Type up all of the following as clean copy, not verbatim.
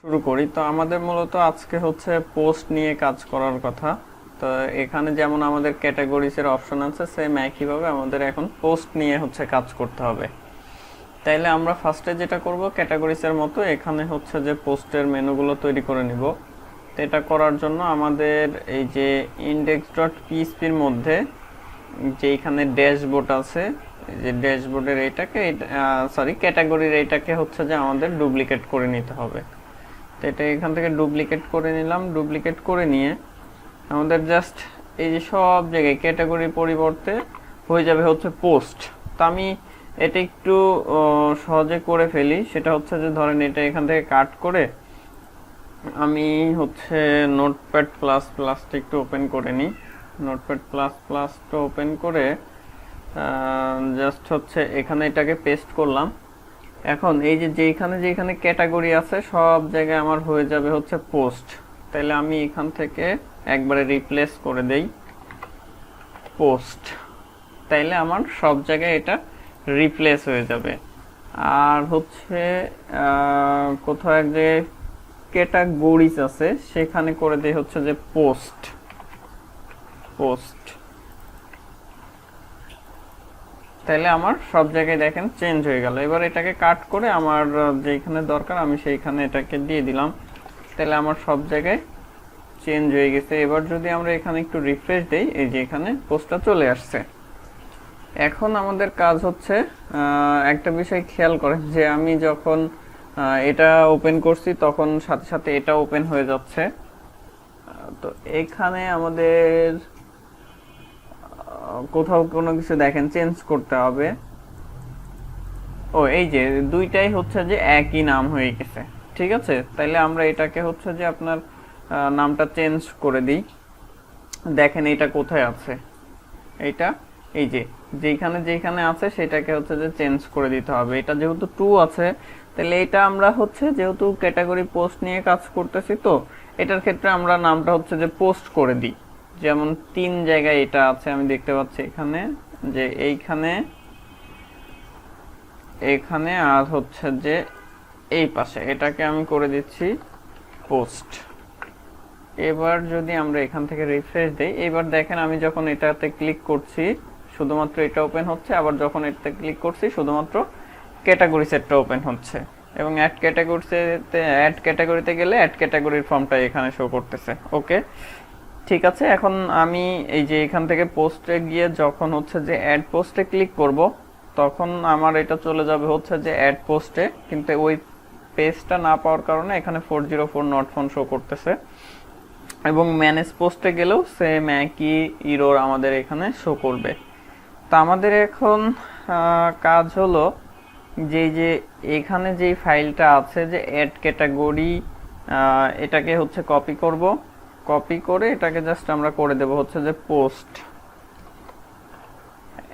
শুরু করি। তো আমাদের মূলত আজকে হচ্ছে পোস্ট নিয়ে কাজ করার কথা। তো এখানে যেমন আমাদের ক্যাটাগরিজের অপশন আছে, সেম একইভাবে আমাদের এখন পোস্ট নিয়ে হচ্ছে কাজ করতে হবে। তাইলে আমরা ফার্স্টে যেটা করব, ক্যাটাগরিজের মতো এখানে হচ্ছে যে পোস্টের মেনুগুলো তৈরি করে নিব। তো এটা করার জন্য আমাদের এই যে index.php-র মধ্যে যে এখানে ড্যাশবোর্ড আছে, যে ড্যাশবোর্ডের এইটাকে ক্যাটাগরির এইটাকে হচ্ছে যে আমাদের ডুপ্লিকেট করে নিতে হবে। তো এটা এখান থেকে ডুপ্লিকেট করে নিলাম। ডুপ্লিকেট করে নিয়ে আমাদের জাস্ট এই যে সব জায়গায় ক্যাটাগরির পরিবর্তে হয়ে যাবে হচ্ছে পোস্ট। তো আমি এটা একটু সহজে করে ফেলি। সেটা হচ্ছে যে ধরেন এটা এখান থেকে কাট করে আমি হচ্ছে নোটপ্যাড প্লাস প্লাসটা একটু ওপেন করে নিই। নোটপ্যাড প্লাস প্লাসটা ওপেন করে জাস্ট হচ্ছে এখানে এটাকে পেস্ট করলাম। এখন এই যে যেখানে ক্যাটাগরি আছে সব জায়গায় আমার হয়ে যাবে হচ্ছে পোস্ট। তাহলে আমি এখান থেকে একবারে রিপ্লেস করে দেই পোস্ট। তাইলে আমার সব জায়গায় এটা রিপ্লেস হয়ে যাবে। আর হচ্ছে কোথাও এক যে ক্যাটাগরিজ আছে সেখানে করে দেই হচ্ছে যে পোস্ট। তাইলে আমার সব জায়গায় দেখেন চেঞ্জ হয়ে গেল। এবার এটাকে কাট করে আমার যেখানে দরকার আমি সেইখানে এটাকে দিয়ে দিলাম। তাহলে আমার সব জায়গায় চেঞ্জ হয়ে গেছে। এবার যদি আমরা এখানে একটু রিফ্রেশ দেই, এই যে এখানে পোস্টটা চলে আসছে। এখন আমাদের কাজ হচ্ছে একটা বিষয় খেয়াল করেন যে আমি যখন এটা ওপেন করছি তখন সাথে সাথে এটা ওপেন হয়ে যাচ্ছে। তো এখানে আমাদের কোথাও কোনো কিছু দেখেন চেঞ্জ করতে হবে। ও এই যে দুইটাই হচ্ছে যে একই নাম হয়ে গেছে, ঠিক আছে। তাইলে আমরা এটাকে হচ্ছে যে আপনার নামটা চেঞ্জ করে দিই। দেখেন এটা কোথায় আছে, এইটা এই যে যেখানে আছে সেটাকে হচ্ছে যে চেঞ্জ করে দিতে হবে। এটা যেহেতু 2 আছে, তাহলে এটা আমরা হচ্ছে যেহেতু ক্যাটাগরি পোস্ট নিয়ে কাজ করতেছি, তো এটার ক্ষেত্রে আমরা নামটা হচ্ছে যে পোস্ট করে দিই। যেমন 3 জায়গায় এটা আছে আমি দেখতে পাচ্ছি এখানে, যে এইখানে আর হচ্ছে যে এই পাশে, এটাকে আমি করে দিচ্ছি পোস্ট। এবার যদি আমরা এখান থেকে রিফ্রেশ দেই, এবার দেখেন আমি যখন এটাতে ক্লিক করছি শুধুমাত্র এটা ওপেন হচ্ছে, আবার যখন এটাতে ক্লিক করছি শুধুমাত্র ক্যাটাগরি সেটটা ওপেন হচ্ছে। এবং অ্যাড ক্যাটাগরিতে গেলে অ্যাড ক্যাটাগরির ফর্মটা এখানে শো করতেছে। ওকে, ঠিক আছে। এখন আমি এই যে এখান থেকে পোস্টে গিয়ে যখন হচ্ছে যে অ্যাড পোস্টে ক্লিক করব, তখন আমার এটা চলে যাবে হচ্ছে যে অ্যাড পোস্টে, কিন্তু ওই পেজটা না পাওয়ার কারণে এখানে 404 নট ফাউন্ড শো করতেছে। এবং ম্যানেজ পোস্টে গেলেও সেম একই ইরর আমাদের এখানে শো করবে। তো আমাদের এখন কাজ হলো যে এখানে যেই ফাইলটা আছে যে অ্যাড ক্যাটাগরি, এটাকে হচ্ছে কপি করব। কপি করে এটাকে জাস্ট আমরা করে দেব হচ্ছে যে পোস্ট,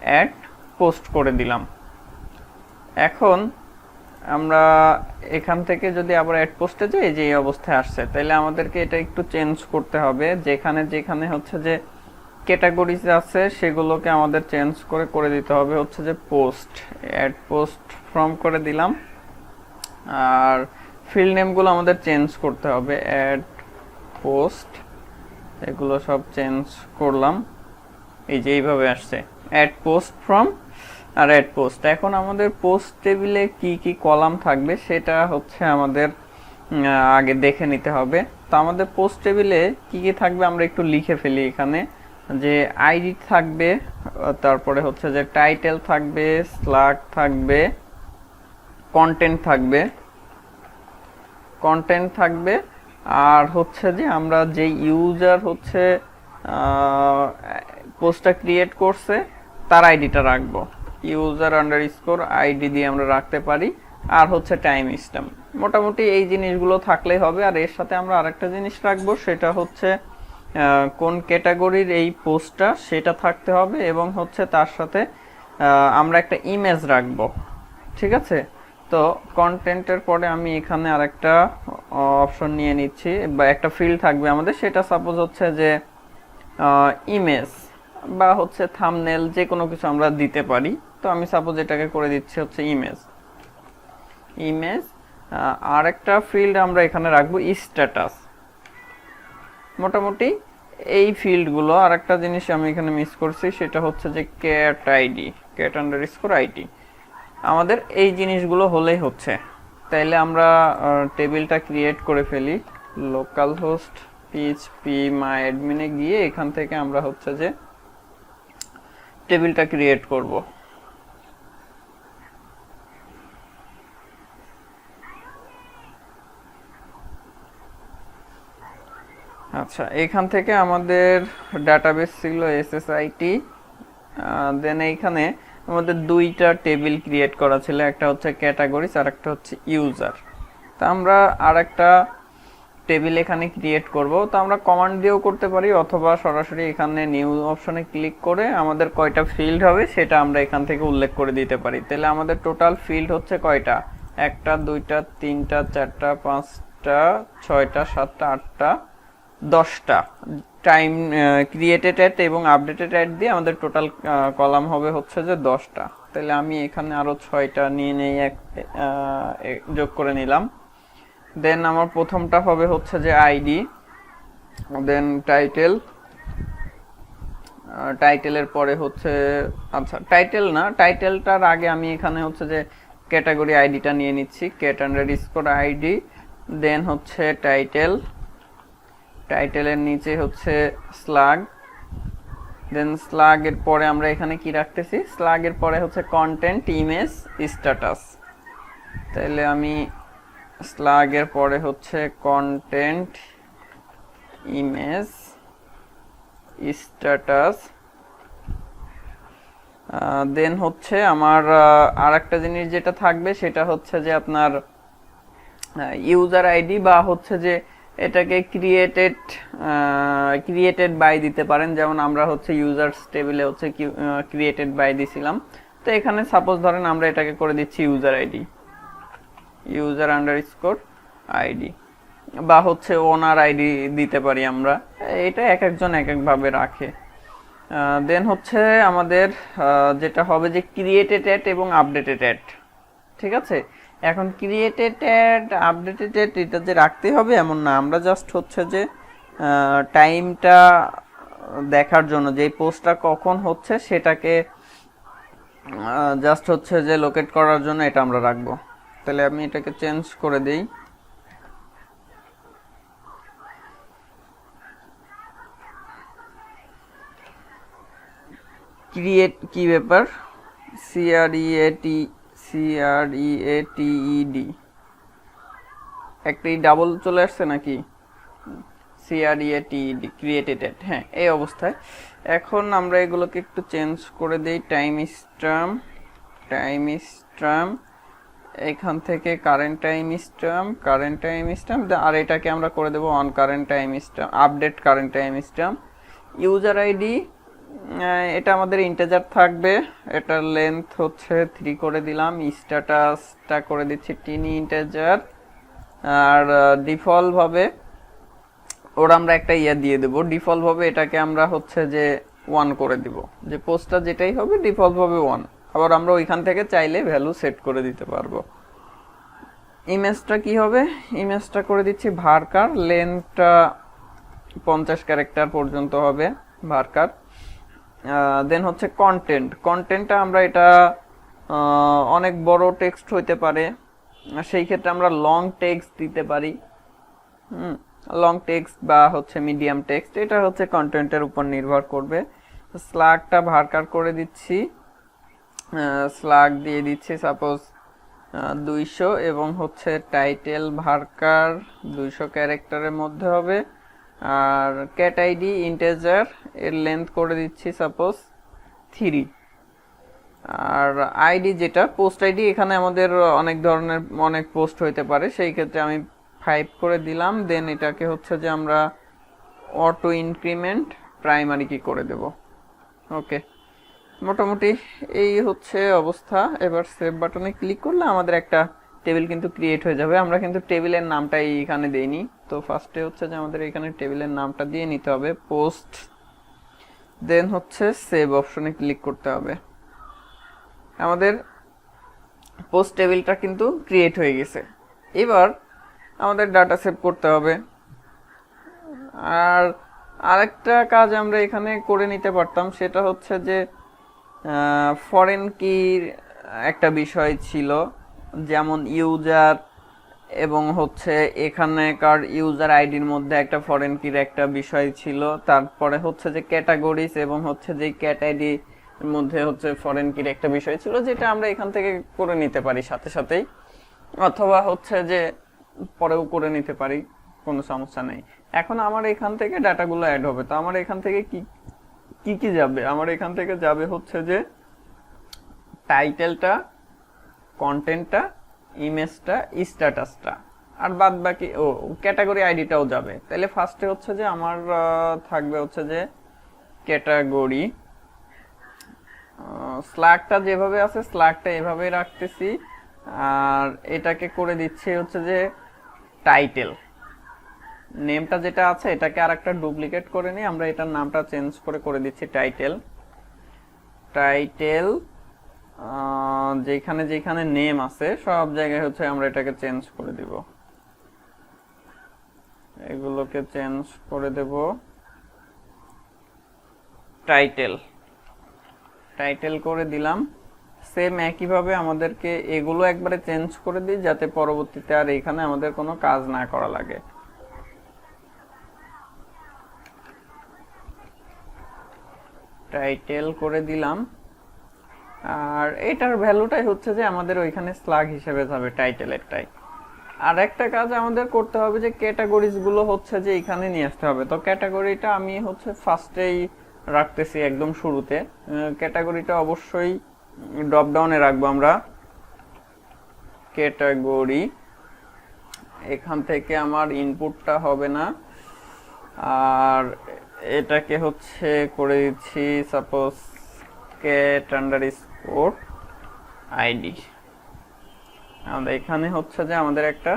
অ্যাড পোস্ট করে দিলাম। এখন আমরা এখান থেকে যদি আবার অ্যাড পোস্টে যাই, যে এই অবস্থায় আসছে, তাহলে আমাদেরকে এটা একটু চেঞ্জ করতে হবে। যেখানে হচ্ছে যে ক্যাটাগরিজ আছে সেগুলোকে আমাদের চেঞ্জ করে দিতে হবে হচ্ছে যে পোস্ট। অ্যাড পোস্ট ফ্রম করে দিলাম। আর ফিল্ড নেমগুলো আমাদের চেঞ্জ করতে হবে, অ্যাড পোস্ট, এগুলো সব চেঞ্জ করলাম। এই যে এইভাবে আসছে অ্যাড পোস্ট ফ্রম আর অ্যাড পোস্ট। এখন আমাদের পোস্ট টেবিলে কি কি কলাম থাকবে সেটা হচ্ছে আমাদের আগে দেখে নিতে হবে। তো আমাদের পোস্ট টেবিলে কি কি থাকবে আমরা একটু লিখে ফেলি এখানে। যে আইডি থাকবে, তারপরে হচ্ছে যে টাইটেল থাকবে, স্লাগ থাকবে, কন্টেন্ট থাকবে, আর হচ্ছে যে আমরা যে ইউজার হচ্ছে পোস্টটা ক্রিয়েট করছে তার আইডিটা রাখবো। ইউজার আন্ডারস্কোর আইডি দিয়ে আমরা রাখতে পারি। আর হচ্ছে টাইম স্ট্যাম্প। মোটামুটি এই জিনিসগুলো থাকলেই হবে। আর এর সাথে আমরা আরেকটা জিনিস রাখবো, সেটা হচ্ছে কোন ক্যাটাগরির এই পোস্টটা সেটা থাকতে হবে, এবং হচ্ছে তার সাথে আমরা একটা ইমেজ রাখবো, ঠিক আছে। তো কন্টেন্টের পরে আমি এখানে আরেকটা অপশন নিয়ে নিচ্ছি, বা একটা ফিল্ড থাকবে আমাদের, সেটা সাপোজ হচ্ছে যে ইমেজ বা হচ্ছে থাম্বনেল, যে কোনো কিছু আমরা দিতে পারি। তো আমি সাপোজ এটাকে করে দিচ্ছি হচ্ছে ইমেজ। আর একটা ফিল্ড আমরা এখানে রাখবো স্ট্যাটাস। মোটামুটি এই ফিল্ডগুলো। আর একটা জিনিস আমি এখানে মিস করছি, সেটা হচ্ছে যে cat ID, cat underscore ID. আমাদের এই জিনিসগুলো হলেই হচ্ছে। তাইলে আমরা টেবিলটা ক্রিয়েট করে ফেলি। লোকাল হোস্ট পিএইচপি মাই অ্যাডমিনে গিয়ে এখান থেকে আমরা হচ্ছে যে টেবিলটা ক্রিয়েট করব। আচ্ছা, এখান থেকে আমাদের ডাটাবেস ছিল এসএসআইটি। দেন এইখানে আমাদের দুইটা টেবিল ক্রিয়েট করা ছিল, একটা হচ্ছে ক্যাটাগরিজ আর একটা হচ্ছে ইউজার। তা আমরা আর একটা টেবিল এখানে ক্রিয়েট করব। তো আমরা কমান্ড দিয়েও করতে পারি, অথবা সরাসরি এখানে নিউ অপশনে ক্লিক করে আমাদের কয়টা ফিল্ড হবে সেটা আমরা এখান থেকে উল্লেখ করে দিতে পারি। তাহলে আমাদের টোটাল ফিল্ড হচ্ছে কয়টা, একটা, দুইটা, তিনটা, চারটা, পাঁচটা, ছয়টা, সাতটা, আটটা, 10টা। টাইম ক্রিয়েটেড অ্যাড এবং আপডেটেড অ্যাড দিয়ে আমাদের টোটাল কলাম হবে হচ্ছে যে 10টা। তাহলে আমি এখানে আরো 6টা নিয়ে নেই, যোগ করে নিলাম। দেন আমার প্রথমটা হবে হচ্ছে যে আইডি, দেন টাইটেল, টাইটেলের পরে হচ্ছে, আচ্ছা টাইটেল না, টাইটেলটার আগে আমি এখানে হচ্ছে যে ক্যাটাগরি আইডিটা নিয়ে নিচ্ছি, ক্যাট আন্ডারস্কোর আইডি। দেন হচ্ছে টাইটেল, টাইটেলের নিচে হচ্ছে স্লাগ। দেন স্লাগের পরে আমরা এখানে কি রাখতেছি, স্লাগের পরে হচ্ছে কন্টেন্ট, ইমেজ, স্ট্যাটাস। তাহলে আমি স্লাগের পরে হচ্ছে কন্টেন্ট, ইমেজ, স্ট্যাটাস। দেন হচ্ছে আমার আর একটা জিনিস যেটা থাকবে সেটা হচ্ছে যে আপনার ইউজার আইডি, বা হচ্ছে যে এটাকে ক্রিয়েটেড বাই দিতে পারেন। যেমন আমরা হচ্ছে ইউজার্স টেবিলে হচ্ছে ক্রিয়েটেড বাই দিছিলাম। তো এখানে সাপোজ ধরেন আমরা এটাকে করে দিচ্ছি user ID, user underscore ID, বা হচ্ছে ওনার আইডি দিতে পারি আমরা। এটা এক একজন এক একভাবে রাখে। দেন হচ্ছে আমাদের যেটা হবে যে ক্রিয়েটেড অ্যাড এবং আপডেটেড অ্যাড। ঠিক আছে, এখন ক্রিয়েটেড অ্যাড, আপডেটেড অ্যাড এটা যে রাখতে হবে এমন না, আমরা জাস্ট হচ্ছে যে টাইমটা দেখার জন্য, যে পোস্টটা কখন হচ্ছে সেটাকে জাস্ট হচ্ছে যে লোকেট করার জন্য এটা আমরা রাখবো। তাহলে আমি এটাকে চেঞ্জ করে দেই। ক্রিয়েট কি ব্যাপার, CREATED একটা ডাবল চলে আসছে নাকি, CREATED ক্রিয়েটেড। হ্যাঁ, এই অবস্থায় এখন আমরা এগুলোকে একটু চেঞ্জ করে দেই। টাইম স্ট্যাম্প, এখান থেকে কারেন্ট টাইম স্ট্যাম্প, আর এটাকে আমরা করে দেবো on current time stamp, update current time stamp. User ID এটা আমাদের ইন্টিজার থাকবে, এটার লেন্থ হচ্ছে 3 করে দিলাম। স্ট্যাটাসটা করে দিচ্ছি টিনি ইন্টিজার। আর ডিফল্ট ভাবে ওর আমরা একটা দিয়ে দেব, ডিফল্ট ভাবে এটাকে আমরা হচ্ছে যে 1 করে দিব, যে পোস্টটা যেটাই হবে ডিফল্ট ভাবে 1। আবার আমরা ওইখান থেকে চাইলে ভ্যালু সেট করে দিতে পারবো। ইমেজটা কি হবে, ইমেজটা করে দিচ্ছি ভার্কার, লেন্থটা 50 ক্যারেক্টার পর্যন্ত হবে ভার্কার। দেন হচ্ছে কন্টেন্টটা আমরা এটা অনেক বড় টেক্সট হইতে পারে, সেই ক্ষেত্রে আমরা লং টেক্সট দিতে পারি। লং টেক্সট বা হচ্ছে মিডিয়াম টেক্সট, এটা হচ্ছে কন্টেন্টের উপর নির্ভর করবে। স্লাগটা ভার্কার করে দিচ্ছি, স্লাগ দিয়ে দিচ্ছি সাপোজ 200, এবং হচ্ছে টাইটেল ভার্কার 200 ক্যারেক্টারের মধ্যে হবে। আর ক্যাট আইডি ইন্টিজার, এর লেন্থ করে দিচ্ছি সাপোজ 3। আর আইডি যেটা পোস্ট আইডি, এখানে আমাদের অনেক ধরনের অনেক পোস্ট হইতে পারে, সেই ক্ষেত্রে আমি 5 করে দিলাম। দেন এটাকে হচ্ছে যে আমরা অটো ইনক্রিমেন্ট প্রাইমারি কি করে দেব। ওকে, মোটামুটি এই হচ্ছে অবস্থা। এবার সেভ বাটনে ক্লিক করলে আমাদের একটা টেবিল কিন্তু ক্রিয়েট হয়ে যাবে। আমরা কিন্তু টেবিলের নামটা এইখানে দেইনি, তো ফার্স্টে হচ্ছে যে আমাদের এখানে টেবিলের নামটা দিয়ে নিতে হবে, পোস্ট। দেন হচ্ছে সেভ অপশনে ক্লিক করতে হবে। আমাদের পোস্ট টেবিলটা কিন্তু ক্রিয়েট হয়ে গেছে। এবার আমাদের ডাটা সেভ করতে হবে। আর আরেকটা কাজ আমরা এখানে করে নিতে পারতাম, সেটা হচ্ছে যে ফরেন কির একটা বিষয় ছিল, যেমন ইউজার এবং হচ্ছে এখানেকার ইউজার আইডির মধ্যে একটা ফরেন কির একটা বিষয় ছিল। তারপরে হচ্ছে যে ক্যাটাগরিজ এবং হচ্ছে যে ক্যাট আইডি মধ্যে হচ্ছে ফরেন কির একটা বিষয় ছিল, যেটা আমরা এখান থেকে করে নিতে পারি সাথে সাথেই, অথবা হচ্ছে যে পরেও করে নিতে পারি, কোনো সমস্যা নেই। এখন আমার এখান থেকে ডাটাগুলো অ্যাড হবে, তো আমার এখান থেকে কি কি কি যাবে? আমার এখান থেকে যাবে হচ্ছে যে টাইটেলটা, কন্টেন্টটা, ইমেজটা, স্ট্যাটাসটা, আর বাদ বাকি ক্যাটাগরি আইডিটাও যাবে। তাহলে ফার্স্টে হচ্ছে যে আমার থাকবে হচ্ছে যে ক্যাটাগরি। স্ল্যাগটা যেভাবে আছে স্ল্যাগটা এভাবেই রাখতেছি, আর এটাকে করে দিচ্ছি হচ্ছে যে টাইটেল। নেমটা যেটা আছে এটাকে আর একটা ডুপ্লিকেট করে নিই, আমরা এটার নামটা চেঞ্জ করে দিচ্ছি টাইটেল। টাইটেল যেখানে যেখানে নেম আছে সব জায়গায় হচ্ছে আমরা এটাকে চেঞ্জ করে দিব, এগুলোকে চেঞ্জ করে দেব টাইটেল। টাইটেল করে দিলাম। সেম একইভাবে আমাদেরকে এগুলো একবারে চেঞ্জ করে দিই, যাতে পরবর্তীতে আর এখানে আমাদের কোনো কাজ না করা লাগে। টাইটেল করে দিলাম, আর এটার ভ্যালুটাই হচ্ছে যে আমাদের ওইখানে স্ল্যাগ হিসেবে যাবে টাইটেলেরটাই। আর একটা কাজ আমাদের করতে হবে যে ক্যাটাগরিজ গুলো হচ্ছে যে এখানে নিয়ে আসতে হবে। তো ক্যাটাগরিটা আমি হচ্ছে ফার্স্টেই রাখতেছি, একদম শুরুতে। ক্যাটাগরিটা অবশ্যই ড্রপ ডাউনে রাখবো আমরা, ক্যাটাগরি। এখান থেকে আমার ইনপুটটা হবে না, আর এটাকে হচ্ছে করে দিচ্ছি সাপোজ ক্যাট আন্ডারস্কোর আইডি। আমাদের এখানে হচ্ছে যে আমাদের একটা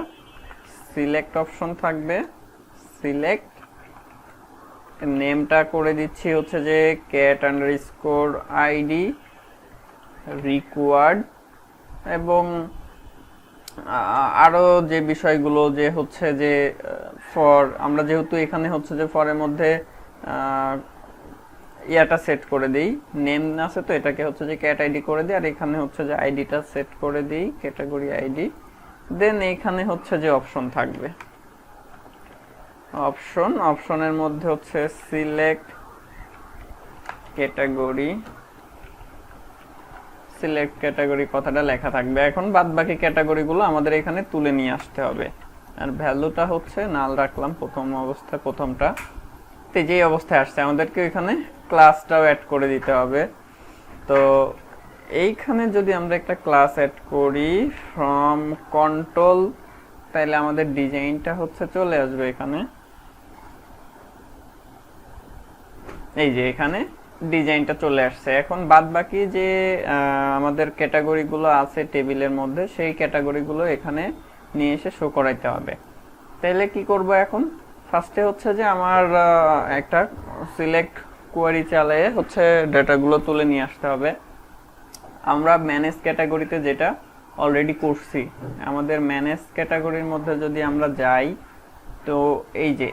সিলেক্ট অপশন থাকবে, সিলেক্ট। নেমটা করে দিচ্ছি হচ্ছে যে ক্যাট আন্ডারস্কোর আইডি রিকোয়ার্ড, এবং আরো যে বিষয়গুলো যে হচ্ছে যে ফর, আমরা যেহেতু এখানে হচ্ছে যে ফরের মধ্যে ইয়াটা সেট করে দিই, নেম আছে তো এটাকে হচ্ছে যে ক্যাট আইডি করে দিই, আর এখানে হচ্ছে যে আইডিটা সেট করে দিই ক্যাটাগরি আইডি। দেন এখানে হচ্ছে যে অপশন থাকবে, অপশনের মধ্যে হচ্ছে সিলেক্ট ক্যাটাগরি, সিলেক্ট ক্যাটাগরি কথাটা লেখা থাকবে। এখন বাদ বাকি ক্যাটাগরিগুলো আমাদের এখানে তুলে নিয়ে আসতে হবে, আর ভ্যালুটা হচ্ছে নাল রাখলাম প্রথম অবস্থায়, প্রথমটা যে অবস্থায় আসছে। আমাদেরকে এখানে ক্লাসটাও অ্যাড করে দিতে হবে। তো এইখানে যদি আমরা একটা ক্লাস অ্যাড করি ফ্রম কন্ট্রোল, তাহলে আমাদের ডিজাইনটা হচ্ছে চলে আসবে এখানে, এই যে এখানে ডিজাইনটা চলে আসছে। এখন বাদ বাকি যে আমাদের ক্যাটাগরিগুলো আছে টেবিলের মধ্যে, সেই ক্যাটাগরিগুলো এখানে নিয়ে এসে শো করাইতে হবে। তাহলে কি করব এখন? ফার্স্টে হচ্ছে যে আমার একটা সিলেক্ট কোয়ারি চালিয়ে হচ্ছে ডেটাগুলো তুলে নিয়ে আসতে হবে। আমরা ম্যানেজ ক্যাটাগরিতে যেটা অলরেডি করছি, আমাদের ম্যানেজ ক্যাটাগরির মধ্যে যদি আমরা যাই, তো এই যে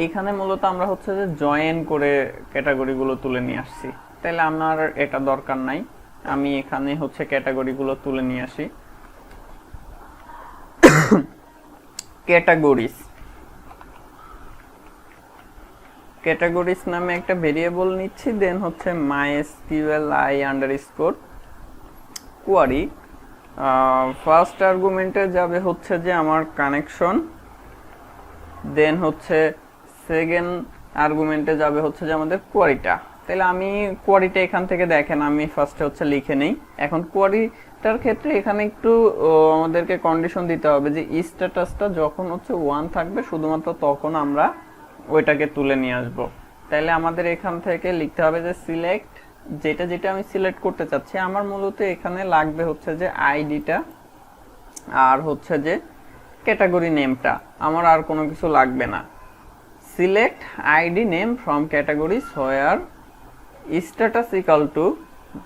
এইখানে মূলত আমরা হচ্ছে যে জয়েন করে ক্যাটাগরিগুলো তুলে নিয়ে আসছি। তাহলে আমার এটা দরকার নাই, আমি এখানে হচ্ছে ক্যাটাগরিগুলো তুলে নিয়ে আসি। ক্যাটাগরিজ নামে একটা ভেরিয়েবল নিচ্ছি, দেন হচ্ছে mysqli আন্ডারস্কোর কোয়ারি। ফার্স্ট আর্গুমেন্টে যাবে হচ্ছে যে আমার কানেকশন, দেন হচ্ছে সেকেন্ড আর্গুমেন্টে যাবে হচ্ছে যে আমাদের কোয়ারিটা। তাহলে আমি কোয়ারিটা এখান থেকে দেখেন আমি ফার্স্টে হচ্ছে লিখে নেই। এখন কোয়ারিটার ক্ষেত্রে এখানে একটু আমাদেরকে কন্ডিশন দিতে হবে যে স্ট্যাটাসটা যখন হচ্ছে 1 থাকবে শুধুমাত্র তখন আমরা ওইটাকে তুলে নিয়ে আসব। তাহলে আমাদের এখান থেকে লিখতে হবে যে সিলেক্ট, যেটা যেটা আমি সিলেক্ট করতে চাচ্ছি। আমার মূলত এখানে লাগবে হচ্ছে যে আইডিটা আর হচ্ছে যে ক্যাটাগরি নেমটা, আমার আর কোনো কিছু লাগবে না। Select ID name from categories where status equal to,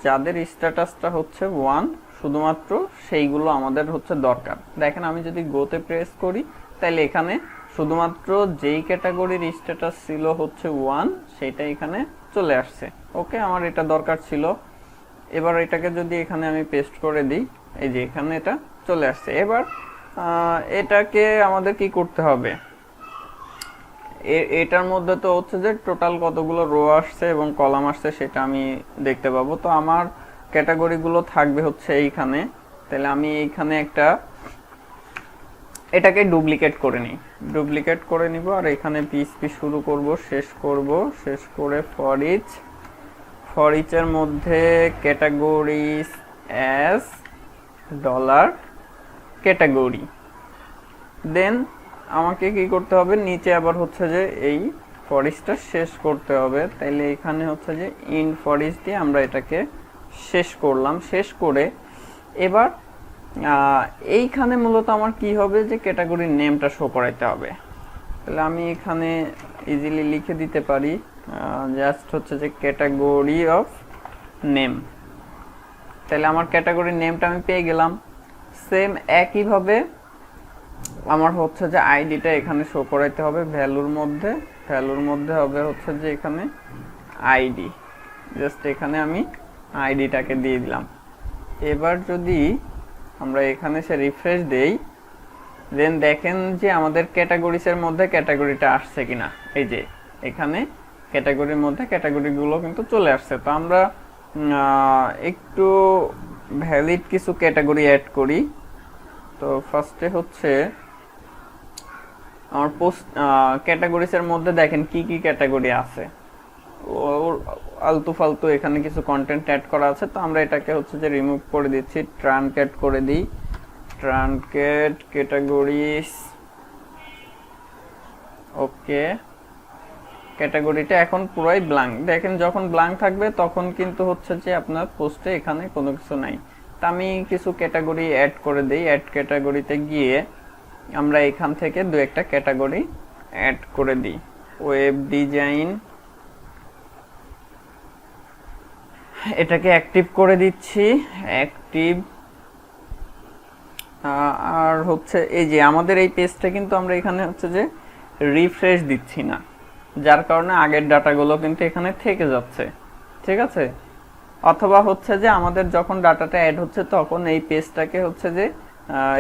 যাদের স্ট্যাটাসটা হচ্ছে 1 শুধুমাত্র সেইগুলো আমাদের হচ্ছে দরকার। দেখেন আমি যদি গোতে প্রেস করি তাহলে এখানে শুধুমাত্র যেই ক্যাটাগরির স্ট্যাটাস ছিল হচ্ছে 1 সেটা এখানে চলে আসছে। ওকে, আমার এটা দরকার ছিল। এবার এটাকে যদি এখানে আমি পেস্ট করে দিই, এই যে এখানে এটা চলে আসছে। এবার এটাকে আমাদের কি করতে হবে, এটার মধ্যে তো হচ্ছে যে টোটাল কতগুলো রো আসছে এবং কলাম আসছে সেটা আমি দেখতে পাবো। তো আমার ক্যাটাগরিগুলো থাকবে হচ্ছে এইখানে। তাহলে আমি এইখানে এটাকে ডুপ্লিকেট করে নিই, ডুপ্লিকেট করে নিব। আর এখানে পিএইচপি শুরু করব, শেষ করে ফর ইচের মধ্যে ক্যাটাগরিজ অ্যাজ ডলার ক্যাটাগরি। দেন আমাকে কি করতে হবে, নিচে আবার হচ্ছে যে এই ফরিচটা শেষ করতে হবে। তাইলে এখানে হচ্ছে যে ইন ফরিচ দিয়ে আমরা এটাকে শেষ করলাম। শেষ করে এবার এইখানে মূলত আমার কি হবে, যে ক্যাটাগরির নেমটা শো করাইতে হবে। তাহলে আমি এখানে ইজিলি লিখে দিতে পারি জাস্ট হচ্ছে যে ক্যাটাগরি অফ নেম। তাহলে আমার ক্যাটাগরির নেমটা আমি পেয়ে গেলাম। সেম একইভাবে আমার হচ্ছে যে আইডিটা এখানে শো করাইতে হবে ভ্যালুর মধ্যে হবে হচ্ছে যে এখানে আইডি। জাস্ট এখানে আমি আইডিটাকে দিয়ে দিলাম। এবার যদি আমরা এখানে সে রিফ্রেশ দেই, দেন দেখেন যে আমাদের ক্যাটাগরিজের মধ্যে ক্যাটাগরিটা আসছে কিনা। এই যে এখানে ক্যাটাগরির মধ্যে ক্যাটাগরিগুলো কিন্তু চলে আসছে। তো আমরা একটু ভ্যালিড কিছু ক্যাটাগরি অ্যাড করি। তো ফার্স্টে হচ্ছে আমার পোস্ট ক্যাটাগরিজের মধ্যে দেখেন কি কি ক্যাটাগরি আছে, আলতু ফালতু এখানে কিছু কন্টেন্ট অ্যাড করা আছে। তো আমরা এটাকে হচ্ছে যে রিমুভ করে দিচ্ছি, ট্রানকেট করে দিই, ট্রানকেট ক্যাটাগরিজ। ওকে, ক্যাটাগরিটা এখন পুরোই ব্ল্যাঙ্ক। দেখেন যখন ব্ল্যাঙ্ক থাকবে তখন কিন্তু হচ্ছে যে আপনার পোস্টে এখানে কোনো কিছু নাই। তা আমি কিছু ক্যাটাগরি অ্যাড করে দিই। অ্যাড ক্যাটাগরিতে গিয়ে আমরা এখান থেকে দু একটা ক্যাটাগরি অ্যাড করে দিই। ওয়েব ডিজাইন, এটাকে অ্যাক্টিভ করে দিচ্ছি, অ্যাক্টিভ। আর হচ্ছে এই যে আমাদের এই পেজটা কিন্তু আমরা এখানে হচ্ছে যে রিফ্রেশ দিচ্ছি না, যার কারণে আগের ডাটাগুলো কিন্তু এখানে থেকে যাচ্ছে। ঠিক আছে, অথবা হচ্ছে যে আমাদের যখন ডাটাটা অ্যাড হচ্ছে তখন এই পেজটাকে হচ্ছে যে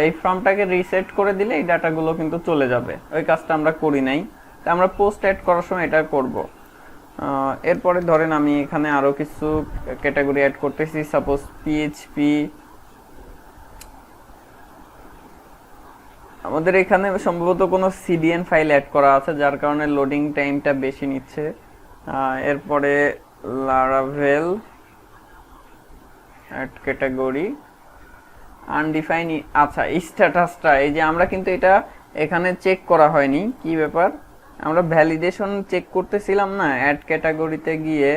এই ফর্মটাকে রিসেট করে দিলে এই ডাটাগুলো কিন্তু চলে যাবে। ওই কাজটা আমরা করি নাই, তা আমরা পোস্ট অ্যাড করার সময় এটা করব। এরপরে ধরেন আমি এখানে আরো কিছু ক্যাটাগরি অ্যাড করতেছি, সাপোজ পিএইচপি। আমাদের এখানে সম্ভবত কোনো সিডিএন ফাইল অ্যাড করা আছে, যার কারণে লোডিং টাইমটা বেশি নিচ্ছে। এরপরে লারাভেল অ্যাড ক্যাটাগরি আনডিফাইন। আচ্ছা, স্ট্যাটাসটা এই যে আমরা কিন্তু এটা এখানে চেক করা হয়নি, কি ব্যাপার, আমরা ভ্যালিডেশন চেক করতেছিলাম না অ্যাড ক্যাটাগরিতে গিয়ে।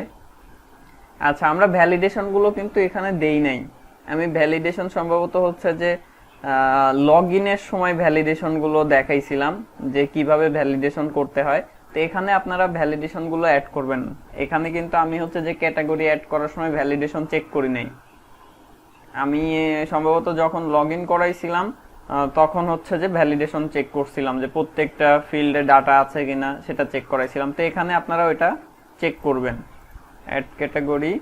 আচ্ছা, আমরা ভ্যালিডেশনগুলো কিন্তু এখানে দেই নাই। আমি ভ্যালিডেশন সম্ভবত হচ্ছে যে লগ ইনের সময় ভ্যালিডেশনগুলো দেখাইছিলাম যে কিভাবে ভ্যালিডেশন করতে হয়। তো এখানে আপনারা ভ্যালিডেশনগুলো অ্যাড করবেন। এখানে কিন্তু আমি হচ্ছে যে ক্যাটাগরি অ্যাড করার সময় ভ্যালিডেশন চেক করি নাই। আমি সম্ভবত যখন লগ ইন করাইছিলাম তখন হচ্ছে যে ভ্যালিডেশন চেক করছিলাম যে প্রত্যেকটা ফিল্ডে ডাটা আছে কিনা সেটা চেক করাইছিলাম। তো এখানে আপনারা ওইটা চেক করবেন। Add category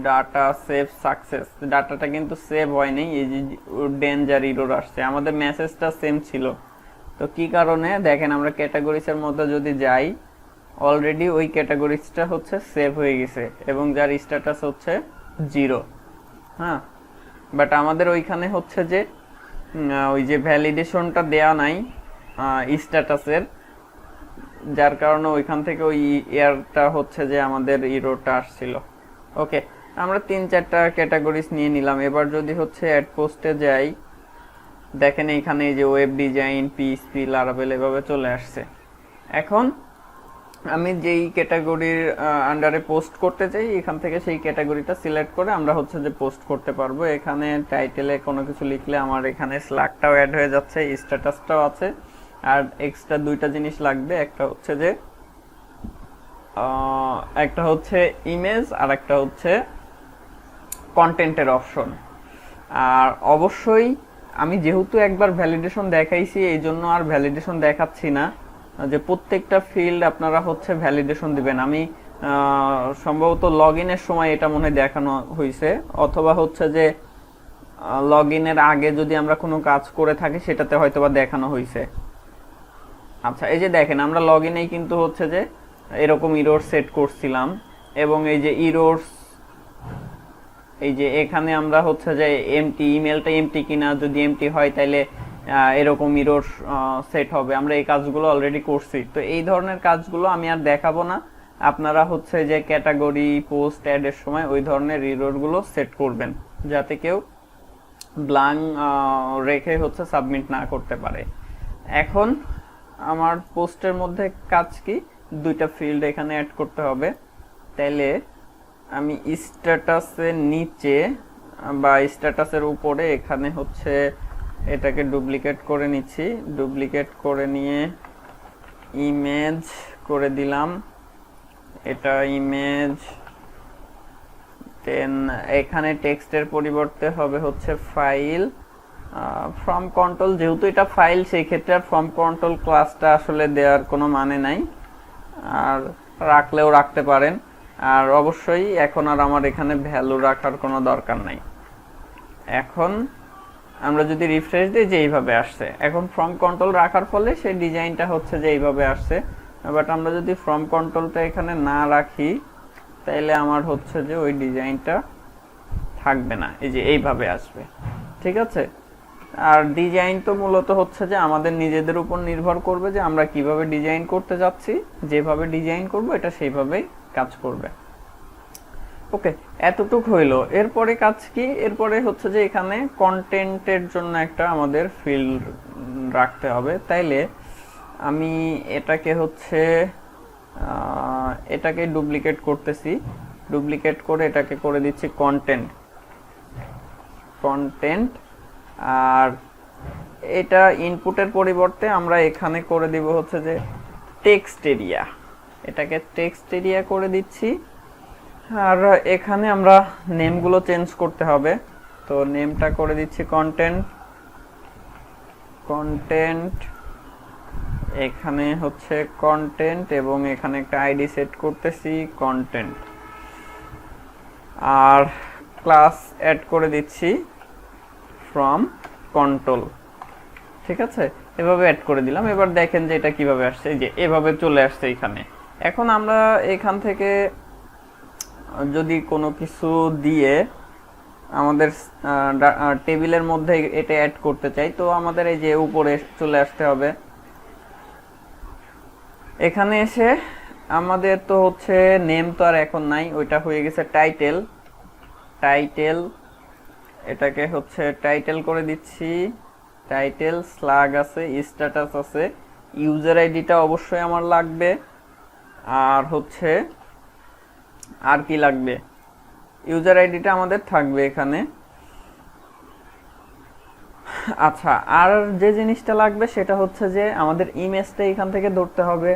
data save success, ডাটাটা কিন্তু সেভ হয়নি, এই যে ডেঞ্জার এরর আসছে। আমাদের মেসেজটা সেম ছিল, তো কি কারণে দেখেন আমরা ক্যাটাগরিজের মধ্যে যদি যাই, অলরেডি ওই ক্যাটাগরিজটা হচ্ছে সেভ হয়ে গেছে এবং যার স্ট্যাটাস হচ্ছে 0। হ্যাঁ, বাট আমাদের ওইখানে হচ্ছে যে ওই যে ভ্যালিডেশনটা দেয়া নাই স্ট্যাটাসের, যার কারণে ওইখান থেকে ওই এয়ারটা হচ্ছে যে আমাদের এররটা আসছিল। ওকে, আমরা 3-4টা ক্যাটাগরিজ নিয়ে নিলাম। এবার যদি হচ্ছে অ্যাড পোস্টে যাই, দেখেন এইখানে এই যে ওয়েব ডিজাইন, পিএইচপি, লারাভেল এভাবে চলে আসছে। এখন আমি যেই ক্যাটাগরির আন্ডারে পোস্ট করতে চাই এখান থেকে সেই ক্যাটাগরিটা সিলেক্ট করে আমরা হচ্ছে যে পোস্ট করতে পারবো। এখানে টাইটেলে কোনো কিছু লিখলে আমার এখানে স্ল্যাগটাও অ্যাড হয়ে যাচ্ছে, স্ট্যাটাসটাও আছে। আর এক্সট্রা 2টা জিনিস লাগবে, একটা হচ্ছে ইমেজ আর একটা হচ্ছে কন্টেন্টের অপশন। আর অবশ্যই আমি যেহেতু একবার ভ্যালিডেশন দেখাইছি এই জন্য আর ভ্যালিডেশন দেখাচ্ছি না যে প্রত্যেকটা ফিল্ড আপনারা হচ্ছে ভ্যালিডেশন দিবেন। আমি সম্ভবত লগ ইনের সময় এটা মনে হয় দেখানো হয়েছে, অথবা হচ্ছে যে লগ ইনের আগে যদি আমরা কোনো কাজ করে থাকি সেটাতে হয়তোবা দেখানো হয়েছে। আচ্ছা, এই যে দেখেন আমরা লগ ইনেই কিন্তু হচ্ছে যে এরকম ইরর সেট করছিলাম, এবং এই যে ইরোর্স, এই যে এখানে আমরা হচ্ছে যে এমটি, ইমেলটা এমটি কিনা, যদি এমটি হয় তাহলে এরকম ইরর সেট হবে। আমরা এই কাজগুলো অলরেডি করছি, তো এই ধরনের কাজগুলো আমি আর দেখাবো না। আপনারা হচ্ছে যে ক্যাটাগরি পোস্ট অ্যাড এর সময় ওই ধরনের ইররগুলো সেট করবেন যাতে কেউ ব্ল্যাঙ্ক রেখে হচ্ছে সাবমিট না করতে পারে। এখন আমার পোস্টের মধ্যে কাজ কি, দুইটা ফিল্ড এখানে অ্যাড করতে হবে। তাইলে আমি স্ট্যাটাসের নিচে বা স্ট্যাটাসের উপরে এখানে হচ্ছে এটাকে ডুপ্লিকেট করে নিচ্ছি। ডুপ্লিকেট করে নিয়ে ইমেজ করে দিলাম, এটা ইমেজ। দেন এখানে টেক্সটের পরিবর্তে হবে হচ্ছে ফাইল। ফ্রম কন্ট্রোল, যেহেতু এটা ফাইল সেই ক্ষেত্রে আর ফ্রম কন্ট্রোল ক্লাসটা আসলে দেওয়ার কোনো মানে নাই, আর রাখলেও রাখতে পারেন। আর অবশ্যই এখন আর আমার এখানে ভ্যালু রাখার কোনো দরকার নাই। এখন আমরা যদি রিফ্রেশ দিই যে এইভাবে আসছে, এখন ফ্রম কন্ট্রোল রাখার ফলে সেই ডিজাইনটা হচ্ছে যে এইভাবে আসছে। বাট আমরা যদি ফ্রম কন্ট্রোলটা এখানে না রাখি তাইলে আমার হচ্ছে যে ওই ডিজাইনটা থাকবে না, এই যে এইভাবে আসবে। ঠিক আছে, আর ডিজাইন তো মূলত হচ্ছে যে আমাদের নিজেদের উপর নির্ভর করবে যে আমরা কিভাবে ডিজাইন করতে যাচ্ছি। যেভাবে ডিজাইন করব এটা সেইভাবেই কাজ করবে। ওকে, এতটুক হইলো। এরপরে কাজ কি, এরপরে হচ্ছে যে এখানে কন্টেন্টের জন্য একটা আমাদের ফিল্ড রাখতে হবে। তাইলে আমি এটাকে হচ্ছে এটাকে ডুপ্লিকেট করতেছি, ডুপ্লিকেট করে এটাকে করে দিচ্ছি কন্টেন্ট। কন্টেন্ট, আর এটা ইনপুটের পরিবর্তে আমরা এখানে করে দিব হচ্ছে যে টেক্সট এরিয়া। এটাকে টেক্সট এরিয়া করে দিচ্ছি। আর এখানে আমরা নেমগুলো চেঞ্জ করতে হবে, তো নেমটা করে দিচ্ছি কন্টেন্ট। কন্টেন্ট, এখানে হচ্ছে কন্টেন্ট, এবং এখানে একটা আইডি সেট করতেছি কন্টেন্ট। আর ক্লাস অ্যাড করে দিচ্ছি ফ্রম কন্ট্রোল। ঠিক আছে, এভাবে অ্যাড করে দিলাম। এবার দেখেন যে এটা কিভাবে আসছে, এই যে এভাবে চলে আসছে এখানে। এখন আমরা এখান থেকে যদি কোনো কিছু দিয়ে আমাদের টেবিলের মধ্যে এটা অ্যাড করতে চাই, তো আমাদের এই যে উপরে চলে আসতে হবে। এখানে এসে আমাদের তো হচ্ছে নেম তো আর এখন নাই, ওইটা হয়ে গেছে টাইটেল। টাইটেল, এটাকে হচ্ছে টাইটেল করে দিচ্ছি। টাইটেল, স্ল্যাগ আছে, স্ট্যাটাস আছে, ইউজার আইডিটা অবশ্যই আমার লাগবে। আর হচ্ছে আর কি লাগবে, ইউজার আইডিটা আমাদের থাকবে এখানে। আচ্ছা, আর যে জিনিসটা লাগবে সেটা হচ্ছে যে আমাদের ইমেজটা এখান থেকে ধরতে হবে।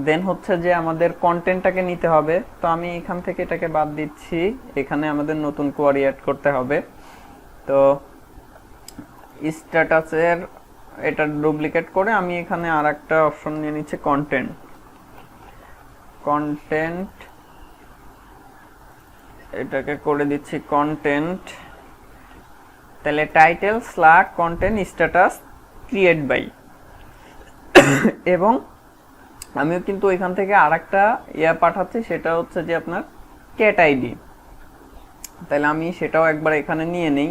দেন হচ্ছে যে আমাদের কন্টেন্টটাকে নিতে হবে। তো আমি এখান থেকে এটাকে বাদ দিচ্ছি, এখানে আমাদের নতুন কোয়ারি অ্যাড করতে হবে। তো স্ট্যাটাসের এটা ডুপ্লিকেট করে আমি এখানে আর একটা অপশন নিয়ে নিচ্ছি কন্টেন্ট। কন্টেন্ট, এটাকে করে দিচ্ছি কন্টেন্ট। তাহলে title, slug, content, status, create by. এবং আমিও কিন্তু এখান থেকে আরেকটা পাঠাচ্ছি, সেটা হচ্ছে যে আপনার ক্যাট আইডি। তাহলে আমি সেটাও একবার এখানে নিয়ে নেই,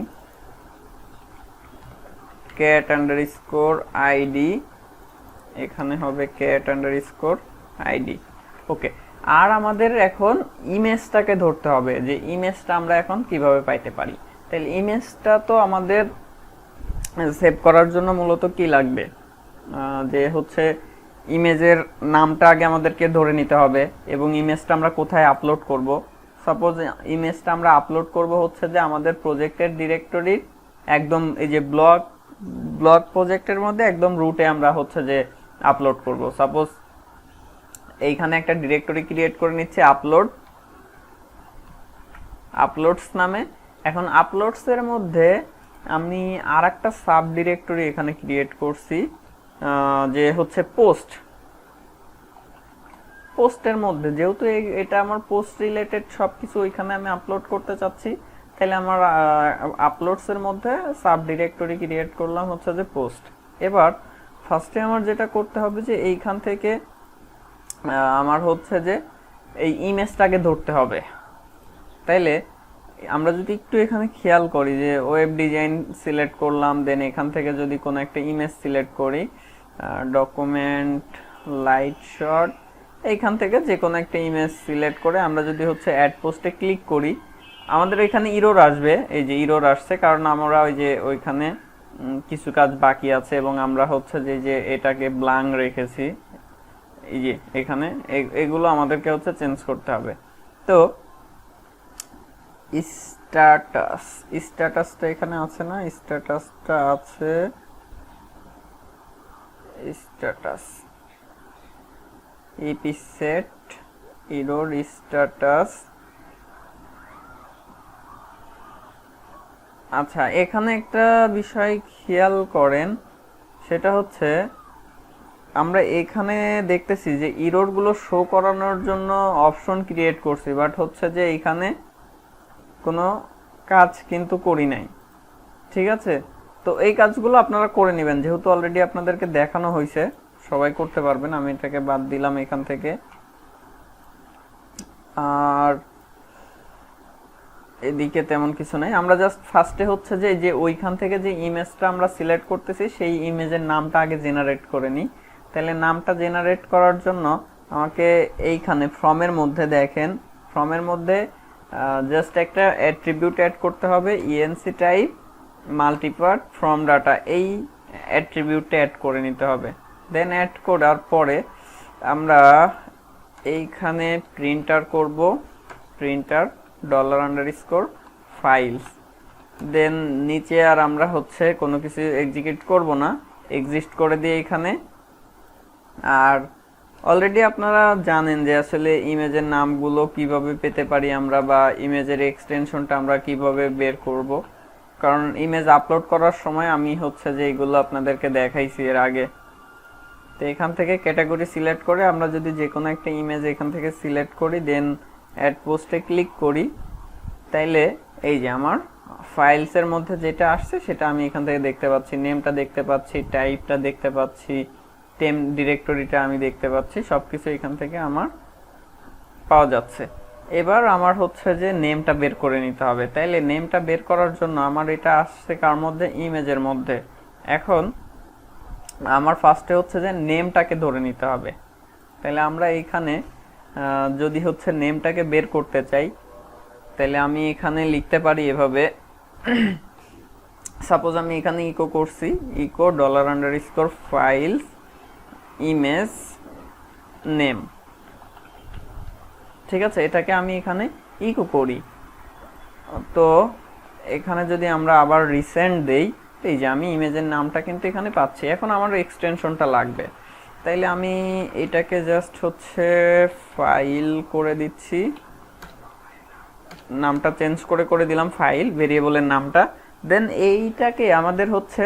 ক্যাট আন্ডারস্কোর আইডি। এখানে হবে ক্যাট আন্ডারস্কোর আইডি। ওকে, আর আমাদের এখন ইমেজটাকে ধরতে হবে যে ইমেজটা আমরা এখন কিভাবে পাইতে পারি। তাহলে ইমেজটা তো আমাদের সেভ করার জন্য মূলত কি লাগবে, যে হচ্ছে ইমেজের নামটা আগে আমাদেরকে ধরে নিতে হবে, এবং ইমেজটা আমরা কোথায় আপলোড করব। সাপোজ ইমেজটা আমরা আপলোড করব হচ্ছে যে আমাদের প্রজেক্টের ডিরেক্টরির একদম এই যে ব্লগ প্রজেক্টের মধ্যে একদম রুটে আমরা হচ্ছে যে আপলোড করব। সাপোজ এইখানে একটা ডিরেক্টরি ক্রিয়েট করে নিচ্ছে আপলোড। আপলোডস নামে। এখন আপলোডসের মধ্যে আমি আর একটা সাব ডিরেক্টরি এখানে ক্রিয়েট করছি, যে হচ্ছে পোস্টের মধ্যে, যেহেতু এটা আমার পোস্ট রিলেটেড সব কিছু ওইখানে আমি আপলোড করতে চাচ্ছি, তাহলে আমার আপলোডসের মধ্যে সাব ডিরেক্টরি ক্রিয়েট করলাম হচ্ছে যে পোস্ট। এবার ফার্স্টে আমার যেটা করতে হবে যে এইখান থেকে আমার হচ্ছে যে এই ইমেজটাকে ধরতে হবে। তাইলে আমরা যদি একটু এখানে খেয়াল করি যে ওয়েব ডিজাইন সিলেক্ট করলাম, দেন এখান থেকে যদি কোনো একটা ইমেজ সিলেক্ট করি, ডকুমেন্ট লাইট শট, এইখান থেকে যে কোনো একটা ইমেজ সিলেক্ট করে আমরা যদি হচ্ছে অ্যাড পোস্টে ক্লিক করি, আমাদের এখানে ইরর আসবে। এই যে ইরর আসছে, কারণ আমরা ওই যে ওইখানে কিছু কাজ বাকি আছে এবং আমরা হচ্ছে যে এটাকে ব্ল্যাঙ্ক রেখেছি। এই যে এখানে এগুলো আমাদেরকে হচ্ছে চেঞ্জ করতে হবে। তো স্ট্যাটাসটা এখানে আছে না, স্ট্যাটাসটা আছে, স্ট্যাটাস ইপিসেট ইরর স্ট্যাটাস। আচ্ছা, এখানে একটা বিষয় খেয়াল করেন, সেটা হচ্ছে আমরা এখানে দেখতেছি যে ইররগুলো শো করানোর জন্য অপশন ক্রিয়েট করছি, বাট হচ্ছে যে এখানে কোনো কাজ কিন্তু করি নাই। ঠিক আছে, তো এই কাজগুলো আপনারা করে নেবেন, যেহেতু অলরেডি আপনাদেরকে দেখানো হয়েছে, সবাই করতে পারবেন। আমি এটাকে বাদ দিলাম এখান থেকে। আর এদিকে তেমন কিছু নাই, আমরা জাস্ট ফার্স্টে হচ্ছে যে ওইখান থেকে যে ইমেজটা আমরা সিলেক্ট করতেছি সেই ইমেজের নামটা আগে জেনারেট করে নিই। তাহলে নামটা জেনারেট করার জন্য আমাকে এইখানে ফর্মের মধ্যে দেখেন, ফর্মের মধ্যে জাস্ট একটা অ্যাট্রিবিউট অ্যাড করতে হবে, ইএনসি টাইপ মাল্টিপার্ট ফ্রম ডাটা, এই অ্যাট্রিবিউটটা অ্যাড করে নিতে হবে। দেন অ্যাড করার পরে আমরা এইখানে প্রিন্টার করব, প্রিন্টার $_ফাইলস। দেন নিচে আর আমরা হচ্ছে কোনো কিছু এক্সিকিউট করব না, এক্সিস্ট করে দিয়ে এখানে। আর অলরেডি আপনারা জানেন যে আসলে ইমেজের নামগুলো কিভাবে পেতে পারি আমরা, বা ইমেজের এক্সটেনশনটা আমরা কিভাবে বের করব, কারণ ইমেজ আপলোড করার সময় আমি হচ্ছে যে এইগুলো আপনাদেরকে দেখাইছি এর আগে। তো এখান থেকে ক্যাটাগরি সিলেক্ট করে আমরা যদি যে কোনো একটা ইমেজ এখান থেকে সিলেক্ট করি, দেন অ্যাড পোস্টে ক্লিক করি, তাইলে এই যে আমার ফাইলসের মধ্যে যেটা আসছে সেটা আমি এখান থেকে দেখতে পাচ্ছি, নেমটা দেখতে পাচ্ছি, টাইপটা দেখতে পাচ্ছি, টেম ডিরেক্টরিটা আমি দেখতে পাচ্ছি, সবকিছু এখান থেকে আমার পাওয়া যাচ্ছে। এবার আমার হচ্ছে যে নেমটা বের করে নিতে হবে। তাইলে নেমটা বের করার জন্য আমার এটা আসছে কার মধ্যে, ইমেজের মধ্যে। এখন আমার ফার্স্টে হচ্ছে যে নেমটাকে ধরে নিতে হবে। তাহলে আমরা এইখানে যদি হচ্ছে নেমটাকে বের করতে চাই, তাহলে আমি এখানে লিখতে পারি এভাবে, সাপোজ আমি এখানে ইকো করছি, ইকো $_ফাইলস ইমেজ নেম। ঠিক আছে, এটাকে আমি এখানে ইকো করি। তো এখানে যদি আমরা আবার রিসেন্ট দেই, এই যে আমি ইমেজের নামটা কিন্তু এখানে পাচ্ছি। এখন আমার এক্সটেনশনটা লাগবে, তাইলে আমি এটাকে জাস্ট হচ্ছে ফাইল করে দিচ্ছি, নামটা চেঞ্জ করে দিলাম ফাইল, ভেরিয়েবলের নামটা। দেন এইটাকে আমাদের হচ্ছে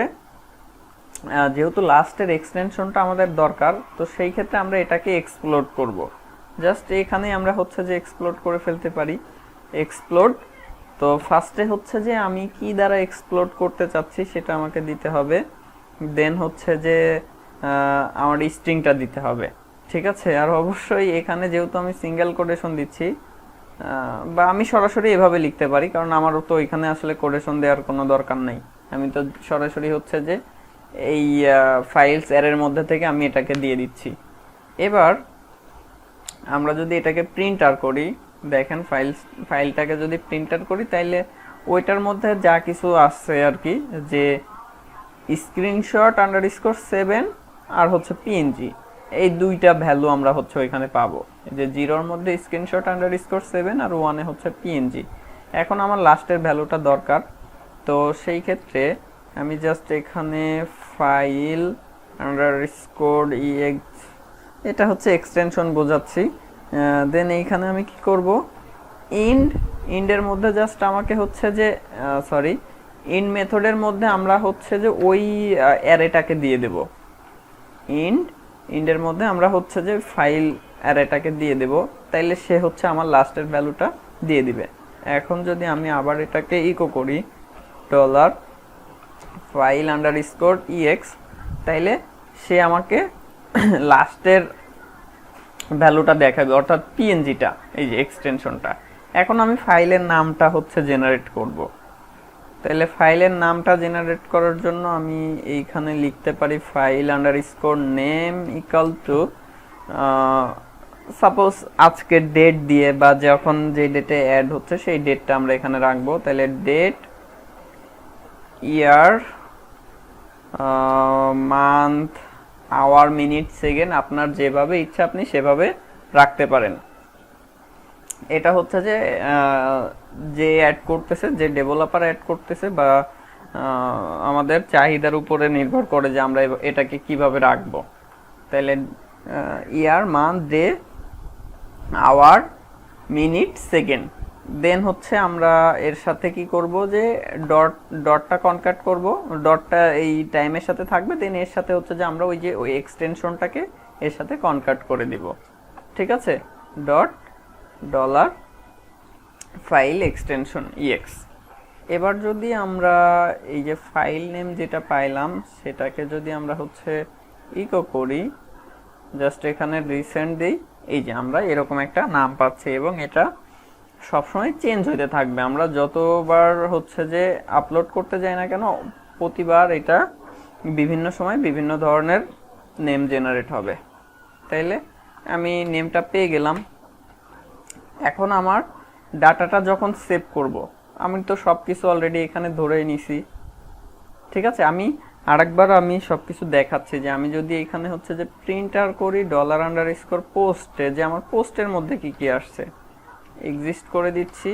যেহেতু লাস্টের এক্সটেনশনটা আমাদের দরকার, তো সেই ক্ষেত্রে আমরা এটাকে এক্সপ্লোড করব। জাস্ট এখানে আমরা হচ্ছে যে এক্সপ্লোড করে ফেলতে পারি, এক্সপ্লোড। তো ফার্স্টে হচ্ছে যে আমি কি দ্বারা এক্সপ্লোড করতে চাচ্ছি সেটা আমাকে দিতে হবে, দেন হচ্ছে যে আমার স্ট্রিংটা দিতে হবে। ঠিক আছে, আর অবশ্যই এখানে যেহেতু আমি সিঙ্গেল কোটেশন দিচ্ছি, বা আমি সরাসরি এভাবে লিখতে পারি, কারণ আমারও তো এখানে আসলে কোটেশন দেওয়ার কোনো দরকার নেই, আমি তো সরাসরি হচ্ছে যে এই ফাইলস অ্যারের মধ্যে থেকে আমি এটাকে দিয়ে দিচ্ছি। এবার আমরা যদি এটাকে প্রিন্টার করি, দেখেন ফাইলটাকে যদি প্রিন্টার করি, তাইলে ওইটার মধ্যে যা কিছু আসছে আর কি, যে স্ক্রিনশট _7 আর হচ্ছে পিএনজি, এই দুইটা ভ্যালু আমরা হচ্ছে ওইখানে পাবো, যে 0-র মধ্যে স্ক্রিনশট _7 আর 1-এ হচ্ছে পিএনজি। এখন আমার লাস্টের ভ্যালুটা দরকার, তো সেই ক্ষেত্রে আমি জাস্ট এখানে ফাইল _ex, এটা হচ্ছে এক্সটেনশন বোঝাচ্ছি। দেন এইখানে আমি কি করব, ইন্ড ইন্ডের মধ্যে জাস্ট আমাকে হচ্ছে যে সরি, ইন্ড মেথডের মধ্যে আমরা হচ্ছে যে ওই অ্যারেটাকে দিয়ে দেব। ইন্ডের মধ্যে আমরা হচ্ছে যে ফাইল অ্যারেটাকে দিয়ে দেব, তাইলে সে হচ্ছে আমার লাস্টের ভ্যালুটা দিয়ে দিবে। এখন যদি আমি আবার এটাকে ইকো করি ডলার ফাইল আন্ডারস্কোর ex, তাইলে সে আমাকে লাস্টের ভ্যালুটা দেখাবে, অর্থাৎ পিএনজিটা, এই যে এক্সটেনশনটা। এখন আমি ফাইলের নামটা হচ্ছে জেনারেট করব। তাহলে ফাইলের নামটা জেনারেট করার জন্য আমি এইখানে লিখতে পারি file underscore name equal to suppose আজকের ডেট দিয়ে, বা যখন যে ডেটে অ্যাড হচ্ছে সেই ডেটটা আমরা এখানে রাখবো। তাহলে ডেট, ইয়ার, মান্থ, আওয়ার, মিনিট, সেকেন্ড, আপনার যেভাবে ইচ্ছা আপনি সেভাবে রাখতে পারেন। এটা হচ্ছে যে যে অ্যাড করতেছে, যে ডেভেলপার অ্যাড করতেছে, বা আমাদের চাহিদার উপরে নির্ভর করে যে আমরা এটাকে কিভাবে রাখবো। তাহলে year, month, day, hour, minute, second. Then হচ্ছে আমরা এর সাথে কি করব, যে ডটটা কনক্যাট করব, ডটটা এই টাইমের সাথে থাকবে। দেন এর সাথে হচ্ছে যে আমরা ওই এক্সটেনশনটাকে এর সাথে কনক্যাট করে দিব। ঠিক আছে, dot dollar file extension ex। এবার যদি আমরা এই যে ফাইল নেম যেটা পাইলাম সেটাকে যদি আমরা হচ্ছে ইকো করি, জাস্ট এখানে রিসেন্ট দিই, এই যে আমরা এরকম একটা নাম পাচ্ছি, এবং এটা সবসময় চেঞ্জ হতে থাকবে। আমরা যতবার হচ্ছে যে আপলোড করতে যাই না কেন, প্রতিবার এটা বিভিন্ন সময় বিভিন্ন ধরনের নেম জেনারেট হবে। তাইলে আমি নেমটা পেয়ে গেলাম। এখন আমার ডাটাটা যখন সেভ করব, আমি তো সব কিছু অলরেডি এখানে ধরেই নিছি। ঠিক আছে, আমি আরেকবার আমি সব কিছু দেখাচ্ছি, যে আমি যদি এখানে হচ্ছে যে প্রিন্টার করি ডলার আন্ডারস্কোর পোস্টে, যে আমার পোস্টের মধ্যে কি কি আসছে এক্সিস্ট করে দিচ্ছি,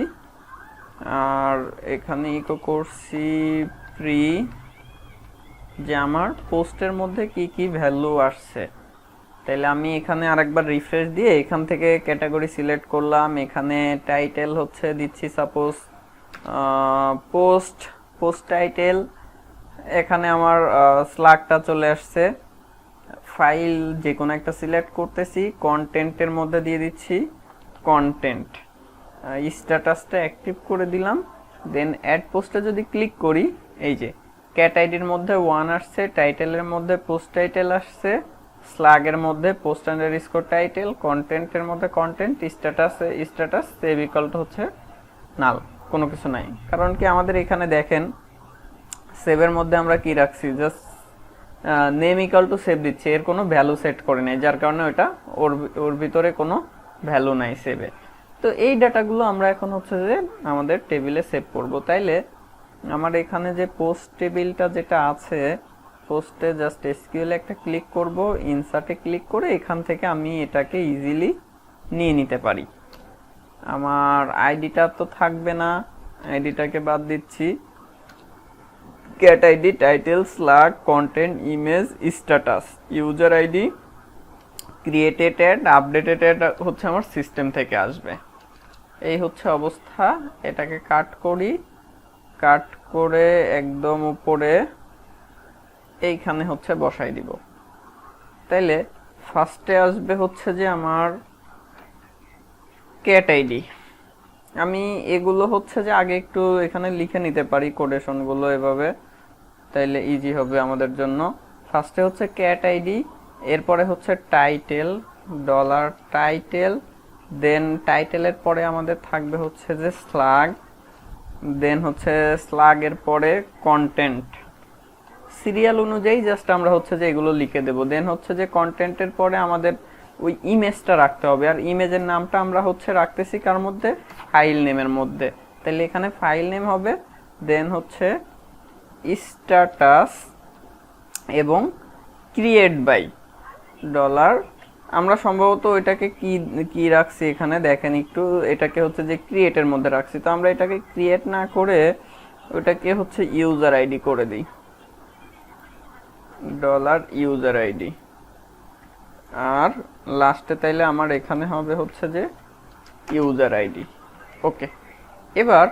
আর এখানে ইকো করছি প্রি, যে আমার পোস্টের মধ্যে কি কি ভ্যালু আসছে। তাহলে আমি এখানে আরেকবার রিফ্রেশ দিয়ে এখান থেকে ক্যাটাগরি সিলেক্ট করলাম। এখানে টাইটেল হচ্ছে দিচ্ছি সাপোজ পোস্ট টাইটেল। এখানে আমার স্লাগটা চলে আসছে। ফাইল যে কোনো একটা সিলেক্ট করতেছি, কন্টেন্টের মধ্যে দিয়ে দিচ্ছি কন্টেন্ট, স্ট্যাটাসটা অ্যাক্টিভ করে দিলাম। দেন অ্যাড পোস্টে যদি ক্লিক করি, এই যে ক্যাট আইডির মধ্যে 1 আসছে, টাইটেলের মধ্যে পোস্ট টাইটেল আসছে, স্লাগের মধ্যে পোস্ট আন্ডারস্কোর টাইটেল, কন্টেন্টের মধ্যে content, status save equal to হচ্ছে নাল, কোনো কিছু নাই। কারণ কি আমাদের এখানে দেখেন সেভের মধ্যে আমরা কি রাখছি, just name equal to save দিচ্ছি, এর কোনো ভ্যালু সেট করে নেই, যার কারণে ওটা ওর ভিতরে কোনো ভ্যালু নাই সেভে। তো এই ডাটাগুলো আমরা এখন হচ্ছে যে আমাদের টেবিলে সেভ করব। তাইলে আমার এখানে যে পোস্ট টেবিলটা যেটা আছে, পোস্টে জাস্ট এসকিউএল একটা ক্লিক করব, ইনসার্টে ক্লিক করে এখান থেকে আমি এটাকে ইজিলি নিয়ে নিতে পারি। আমার আইডিটা তো থাকবে না, আইডিটাকে বাদ দিচ্ছি। Cat ID, title, slug, content, image, status, user ID, created at, updated at হচ্ছে আমার সিস্টেম থেকে আসবে। এই হচ্ছে অবস্থা। এটাকে কাট করি, কাট করে একদম উপরে এইখানে হচ্ছে বসাই দিব। তাইলে ফার্স্টে আসবে হচ্ছে যে আমার ক্যাট আইডি। আমি এগুলো হচ্ছে যে আগে একটু এখানে লিখে নিতে পারি কোটেশনগুলো এভাবে, তাইলে ইজি হবে আমাদের জন্য। ফার্স্টে হচ্ছে ক্যাট আইডি, এরপরে হচ্ছে টাইটেল, ডলার টাইটেল, দেন টাইটেলের পরে আমাদের থাকবে হচ্ছে যে স্লাগ, দেন হচ্ছে স্লাগের পরে কন্টেন্ট। সিরিয়াল অনুযায়ী জাস্ট আমরা হচ্ছে যে এগুলো লিখে দেব। দেন হচ্ছে যে কন্টেন্টের পরে আমাদের ওই ইমেজটা রাখতে হবে, আর ইমেজের নামটা আমরা হচ্ছে রাখতেছি কার মধ্যে, ফাইল নেমের মধ্যে। তাহলে এখানে ফাইল নেম হবে, দেন হচ্ছে স্ট্যাটাস এবং ক্রিয়েট বাই ডলার। আমরা সম্ভবত এটাকে কি রাখছি এখানে দেখেন একটু, এটাকে হচ্ছে যে ক্রিয়েটের মধ্যে রাখছি। তো আমরা এটাকে ক্রিয়েট না করে ওটাকে হচ্ছে ইউজার আইডি করে দিই, ডলার ইউজার আইডি। আর লাস্টে তাইলে আমার এখানে হবে হচ্ছে যে ইউজার আইডি। ওকে, এবার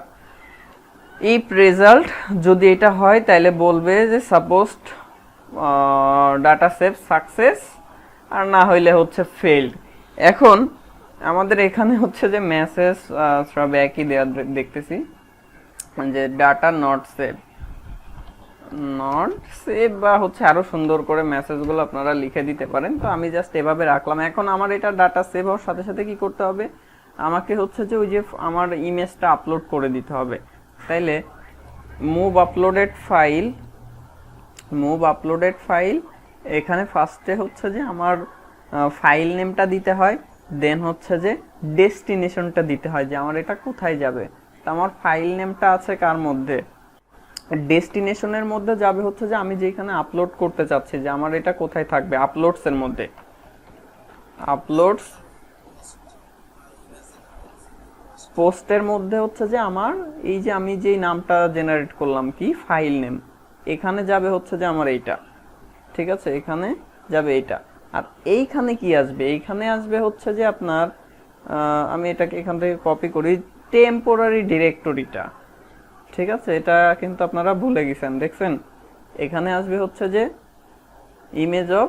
ইফ রেজাল্ট যদি এটা হয় তাহলে বলবে যে সাপোজড ডাটা সেভ সাকসেস, আর না হইলে হচ্ছে ফেইল্ড। এখন আমাদের এখানে হচ্ছে যে মেসেজ সব একই দেওয়া দেখতেছি, যে ডাটা নট সেভ বা হচ্ছে আরো সুন্দর করে মেসেজগুলো আপনারা লিখে দিতে পারেন। তো আমি জাস্ট এভাবে রাখলাম। এখন আমার এটা ডাটা সেভ হওয়ার সাথে সাথে কি করতে হবে, আমাকে হচ্ছে যে ওই যে আমার ইমেজটা আপলোড করে দিতে হবে। তাইলে মুভ আপলোডেড ফাইল এখানে ফার্স্টে হচ্ছে যে আমার ফাইল নেমটা দিতে হয়, দেন হচ্ছে যে ডেস্টিনেশনটা দিতে হয় যে আমার এটা কোথায় যাবে। তো আমার ফাইল নেমটা আছে কার মধ্যে, ডেস্টিনেশনের মধ্যে যাবে হচ্ছে যে আমি যেখানে আপলোড করতে চাচ্ছি যে আমার এটা কোথায় থাকবে, আপলোডস এর মধ্যে। আপলোডস পোস্টের মধ্যে হচ্ছে যে আমার এই যে আমি যেই নামটা জেনারেট করলাম কি ফাইল নেম, এখানে যাবে হচ্ছে যে আমার এইটা, ঠিক আছে, এখানে যাবে এইটা। আর এইখানে কি আসবে, এইখানে আসবে হচ্ছে যে আপনার আমি এটাকে এখান থেকে কপি করি, টেম্পোরারি ডিরেক্টরিটা, ঠিক আছে। এটা কিন্তু আপনারা ভুলে গেছেন, দেখছেন এখানে আসবে হচ্ছে যে ইমেজ অফ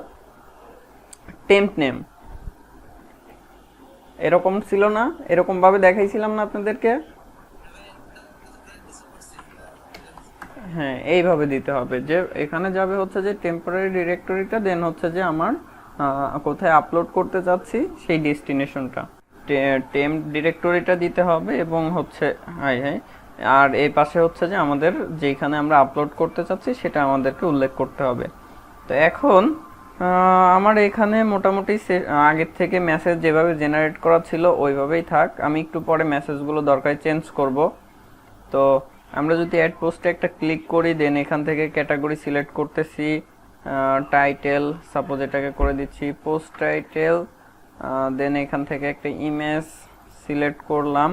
টেম্প নেম। এরকম ছিল না, এরকম ভাবে দেখাইছিলাম না আপনাদেরকে? হ্যাঁ, এইভাবে দিতে হবে যে এখানে যাবে হচ্ছে যে টেম্পোরারি ডিরেক্টরিটা, দেন হচ্ছে যে আমার কোথায় আপলোড করতে যাচ্ছি সেই ডেস্টিনেশনটা, টেম্প ডিরেক্টরিটা দিতে হবে, এবং হচ্ছে আর এই পাশে হচ্ছে যে আমাদের যেখানে আমরা আপলোড করতে চাচ্ছি সেটা আমাদেরকে উল্লেখ করতে হবে। তো এখন আমার এখানে মোটামুটি আগের থেকে মেসেজ যেভাবে জেনারেট করা ছিল ওইভাবেই থাক। আমি একটু পরে মেসেজগুলো দরকার চেঞ্জ করব। তো আমরা যদি অ্যাড পোস্টে একটা ক্লিক করি, দেন এখান থেকে ক্যাটাগরি সিলেক্ট করতেছি, টাইটেল সাপোজ এটাকে করে দিচ্ছি পোস্ট টাইটেল, দেন এখান থেকে একটা ইমেজ সিলেক্ট করলাম,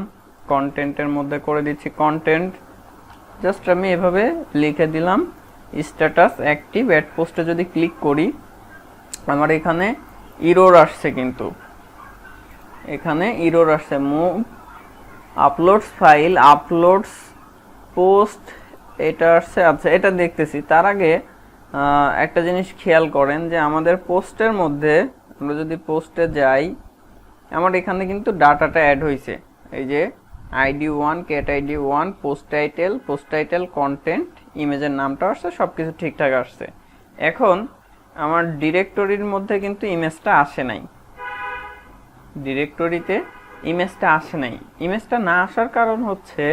কন্টেন্টের মধ্যে করে দিচ্ছি কন্টেন্ট। জাস্ট আমি এভাবে লিখে দিলাম স্ট্যাটাস অ্যাক্টিভ। অ্যাড পোস্টে যদি ক্লিক করি আমার এখানে ইরর আসছে, কিন্তু এখানে ইরর আসছে, move uploads file uploads post এটা আসছে। আচ্ছা, এটা দেখতেছি। তার আগে একটা জিনিস খেয়াল করেন যে আমাদের পোস্টের মধ্যে আমরা যদি পোস্টে যাই, আমার এখানে কিন্তু ডাটাটা অ্যাড হয়েছে, এই যে ID1 cat ID1 post title content, ইমেজের নামটা আসছে, সব কিছু ঠিকঠাক আসছে। এখন আমার ডিরেক্টরির মধ্যে কিন্তু ইমেজটা আসে নাই, ডিরেক্টরিতে ইমেজটা আসে নাই। ইমেজটা না আসার কারণ হচ্ছে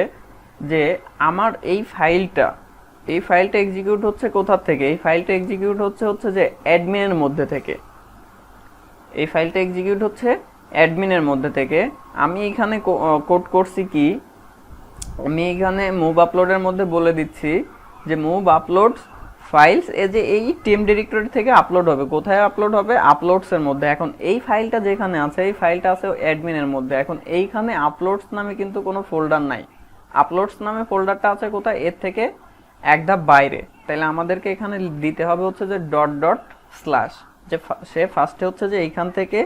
যে আমার এই ফাইলটা এক্সিকিউট হচ্ছে কোথা থেকে, এই ফাইলটা এক্সিকিউট হচ্ছে যে অ্যাডমিনের মধ্যে থেকে। এই ফাইলটা এক্সিকিউট হচ্ছে অ্যাডমিনের মধ্যে থেকে। আমি এখানে কোড করছি কি, আমি এখানে মুভ আপলোডের মধ্যে বলে দিচ্ছি যে মুভ আপলোড ফাইলস, যে এই টেম্প ডিরেক্টরি থেকে আপলোড হবে। কোথায় আপলোড হবে, আপলোডস এর মধ্যে। এখন এই ফাইলটা যেখানে আছে, এই ফাইলটা আছে অ্যাডমিনের মধ্যে। এখন এইখানে আপলোডস নামে কিন্তু কোনো ফোল্ডার নাই, আপলোডস নামে ফোল্ডারটা আছে কোথায়, এর থেকে এক ধাপ বাইরে। তাহলে আমাদেরকে এখানে দিতে হবে হচ্ছে যে // যে সে ফার্স্টে হচ্ছে যে এইখান থেকে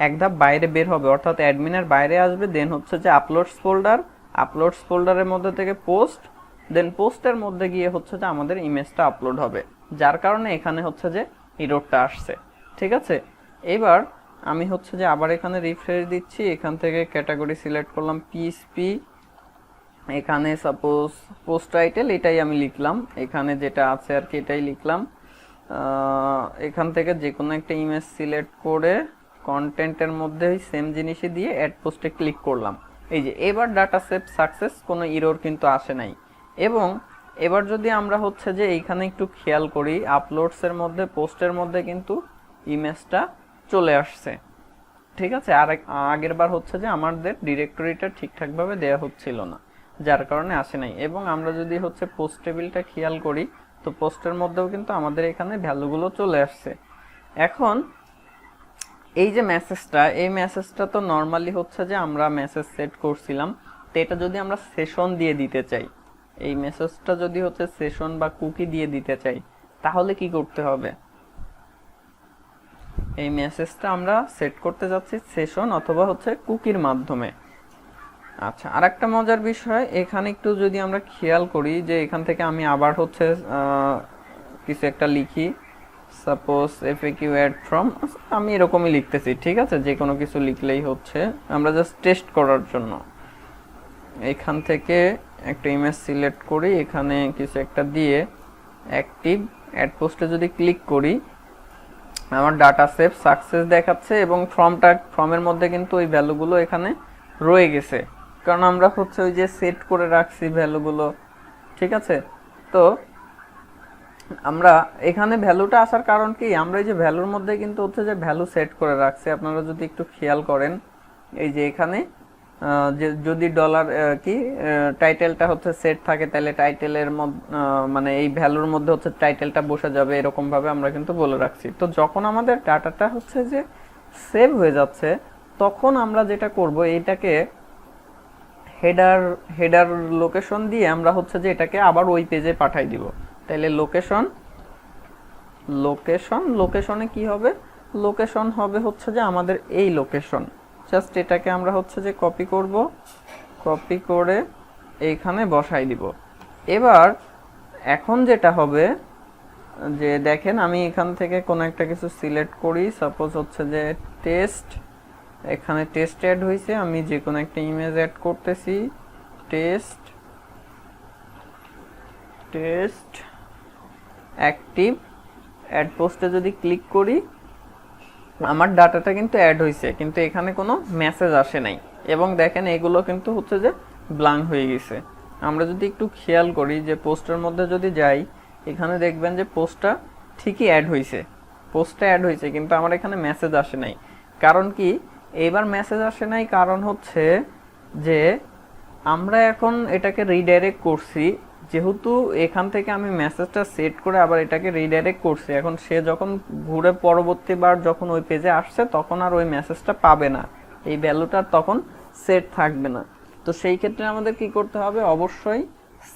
এক ধাপ বাইরে বের হবে, অর্থাৎ অ্যাডমিনের বাইরে আসবে, দেন হচ্ছে যে আপলোডস ফোল্ডারের মধ্যে থেকে পোস্ট, দেন পোস্টের মধ্যে গিয়ে হচ্ছে যে আমাদের ইমেজটা আপলোড হবে, যার কারণে এখানে হচ্ছে যে ইররটা আসছে, ঠিক আছে। এবার আমি হচ্ছে যে আবার এখানে রিফ্রেশ দিচ্ছি, এখান থেকে ক্যাটাগরি সিলেক্ট করলাম PHP, এখানে সাপোজ পোস্ট টাইটেল এটাই আমি লিখলাম, এখানে যেটা আছে আর কি এটাই লিখলাম। এখান থেকে যে কোনো একটা ইমেজ সিলেক্ট করে কন্টেন্টের মধ্যে সেম জিনিসই দিয়ে অ্যাড পোস্টে ক্লিক করলাম। এই যে এবার ডাটা সেভ সাকসেস, কোনো ইরর কিন্তু আসে নাই। এবং এবার যদি আমরা হচ্ছে যে এইখানে একটু খেয়াল করি, আপলোডসের মধ্যে পোস্টের মধ্যে কিন্তু ইমেজটা চলে আসছে, ঠিক আছে। আর আগের বার হচ্ছে যে আমাদের ডিরেক্টরিটা ঠিকঠাকভাবে দেওয়া হচ্ছিল না, যার কারণে আসে নাই। এবং আমরা যদি হচ্ছে পোস্ট টেবিলটা খেয়াল করি, তো পোস্টের মধ্যেও কিন্তু আমাদের এখানে ভ্যালুগুলো চলে আসছে। এখন এই যে মেসেজটা, এই মেসেজটা তো নর্মালি হচ্ছে যে আমরা মেসেজ সেট করছিলাম, তো এটা যদি আমরা সেশন দিয়ে দিতে চাই, এই মেসেজটা যদি হচ্ছে সেশন বা কুকি দিয়ে দিতে চাই, তাহলে কি করতে হবে, এই মেসেজটা আমরা সেট করতে যাচ্ছি সেশন অথবা হচ্ছে কুকির মাধ্যমে। আচ্ছা, আরেকটা মজার বিষয় এখানে একটু যদি আমরা খেয়াল করি যে এখান থেকে আমি আবার হচ্ছে কিছু একটা লিখি, সাপোজ এফএকিউ অ্যাড ফ্রম, আমি এরকমই লিখতেছি, ঠিক আছে, যে কোনো কিছু লিখলেই হচ্ছে, আমরা জাস্ট টেস্ট করার জন্য। এখান থেকে একটা ইমেজ সিলেক্ট করি, এখানে কিছু একটা দিয়ে অ্যাক্টিভ অ্যাড পোস্টে যদি ক্লিক করি, আমার ডাটা সেভ সাকসেস দেখাচ্ছে এবং ফর্মের মধ্যে কিন্তু ওই ভ্যালুগুলো এখানে রয়ে গেছে, কারণ আমরা হচ্ছে ওই যে সেট করে রাখছি ভ্যালুগুলো, ঠিক আছে। তো আমরা এখানে ভ্যালুটা আসার কারণ কি, আমরা এই যে ভ্যালুর মধ্যে কিন্তু হচ্ছে যে ভ্যালু সেট করে রাখছি, আপনারা যদি একটু খেয়াল করেন, এই যে এখানে যে যদি ডলার কি টাইটেলটা হচ্ছে সেট থাকে, তাহলে টাইটেলের মানে এই ভ্যালুর মধ্যে হচ্ছে টাইটেলটা বসে যাবে, এরকম ভাবে আমরা কিন্তু বলে রাখছি। তো যখন আমাদের ডাটাটা হচ্ছে যে সেভ হয়ে যাচ্ছে, তখন আমরা যেটা করব, এইটাকে হেডার লোকেশন দিয়ে আমরা হচ্ছে যে এটাকে আবার ওই পেজে পাঠাই দিব। তাহলে লোকেশনে কি হবে, লোকেশন হবে হচ্ছে যে আমাদের এই লোকেশন, জাস্ট এটাকে আমরা হচ্ছে যে কপি করে এইখানে বসাই দিব। এবার এখন যেটা হবে যে দেখেন, আমি এখান থেকে কোনো একটা কিছু সিলেক্ট করি, সাপোজ হচ্ছে যে টেস্ট, এখানে টেস্ট অ্যাড হয়েছে, আমি যে কোনো একটা ইমেজ অ্যাড করতেছি, টেস্ট অ্যাক্টিভ অ্যাড পোস্টে যদি ক্লিক করি, আমার ডাটাটা কিন্তু অ্যাড হয়েছে, কিন্তু এখানে কোনো মেসেজ আসে নাই, এবং দেখেন এগুলো কিন্তু হচ্ছে যে ব্ল্যাঙ্ক হয়ে গেছে। আমরা যদি একটু খেয়াল করি যে পোস্টের মধ্যে যদি যাই, এখানে দেখবেন যে পোস্টটা ঠিকই অ্যাড হয়েছে, কিন্তু আমার এখানে মেসেজ আসে নাই। কারণ কি এইবার মেসেজ আসে নাই, কারণ হচ্ছে যে আমরা এখন এটাকে রিডাইরেক্ট করছি, যেহেতু এখান থেকে আমি মেসেজটা সেট করে আবার এটাকে রিডাইরেক্ট করছি, এখন সে যখন ঘুরে পরবর্তীবার যখন ওই পেজে আসছে, তখন আর ওই মেসেজটা পাবে না, এই ভ্যালুটা তখন সেট থাকবে না। তো সেই ক্ষেত্রে আমাদের কি করতে হবে, অবশ্যই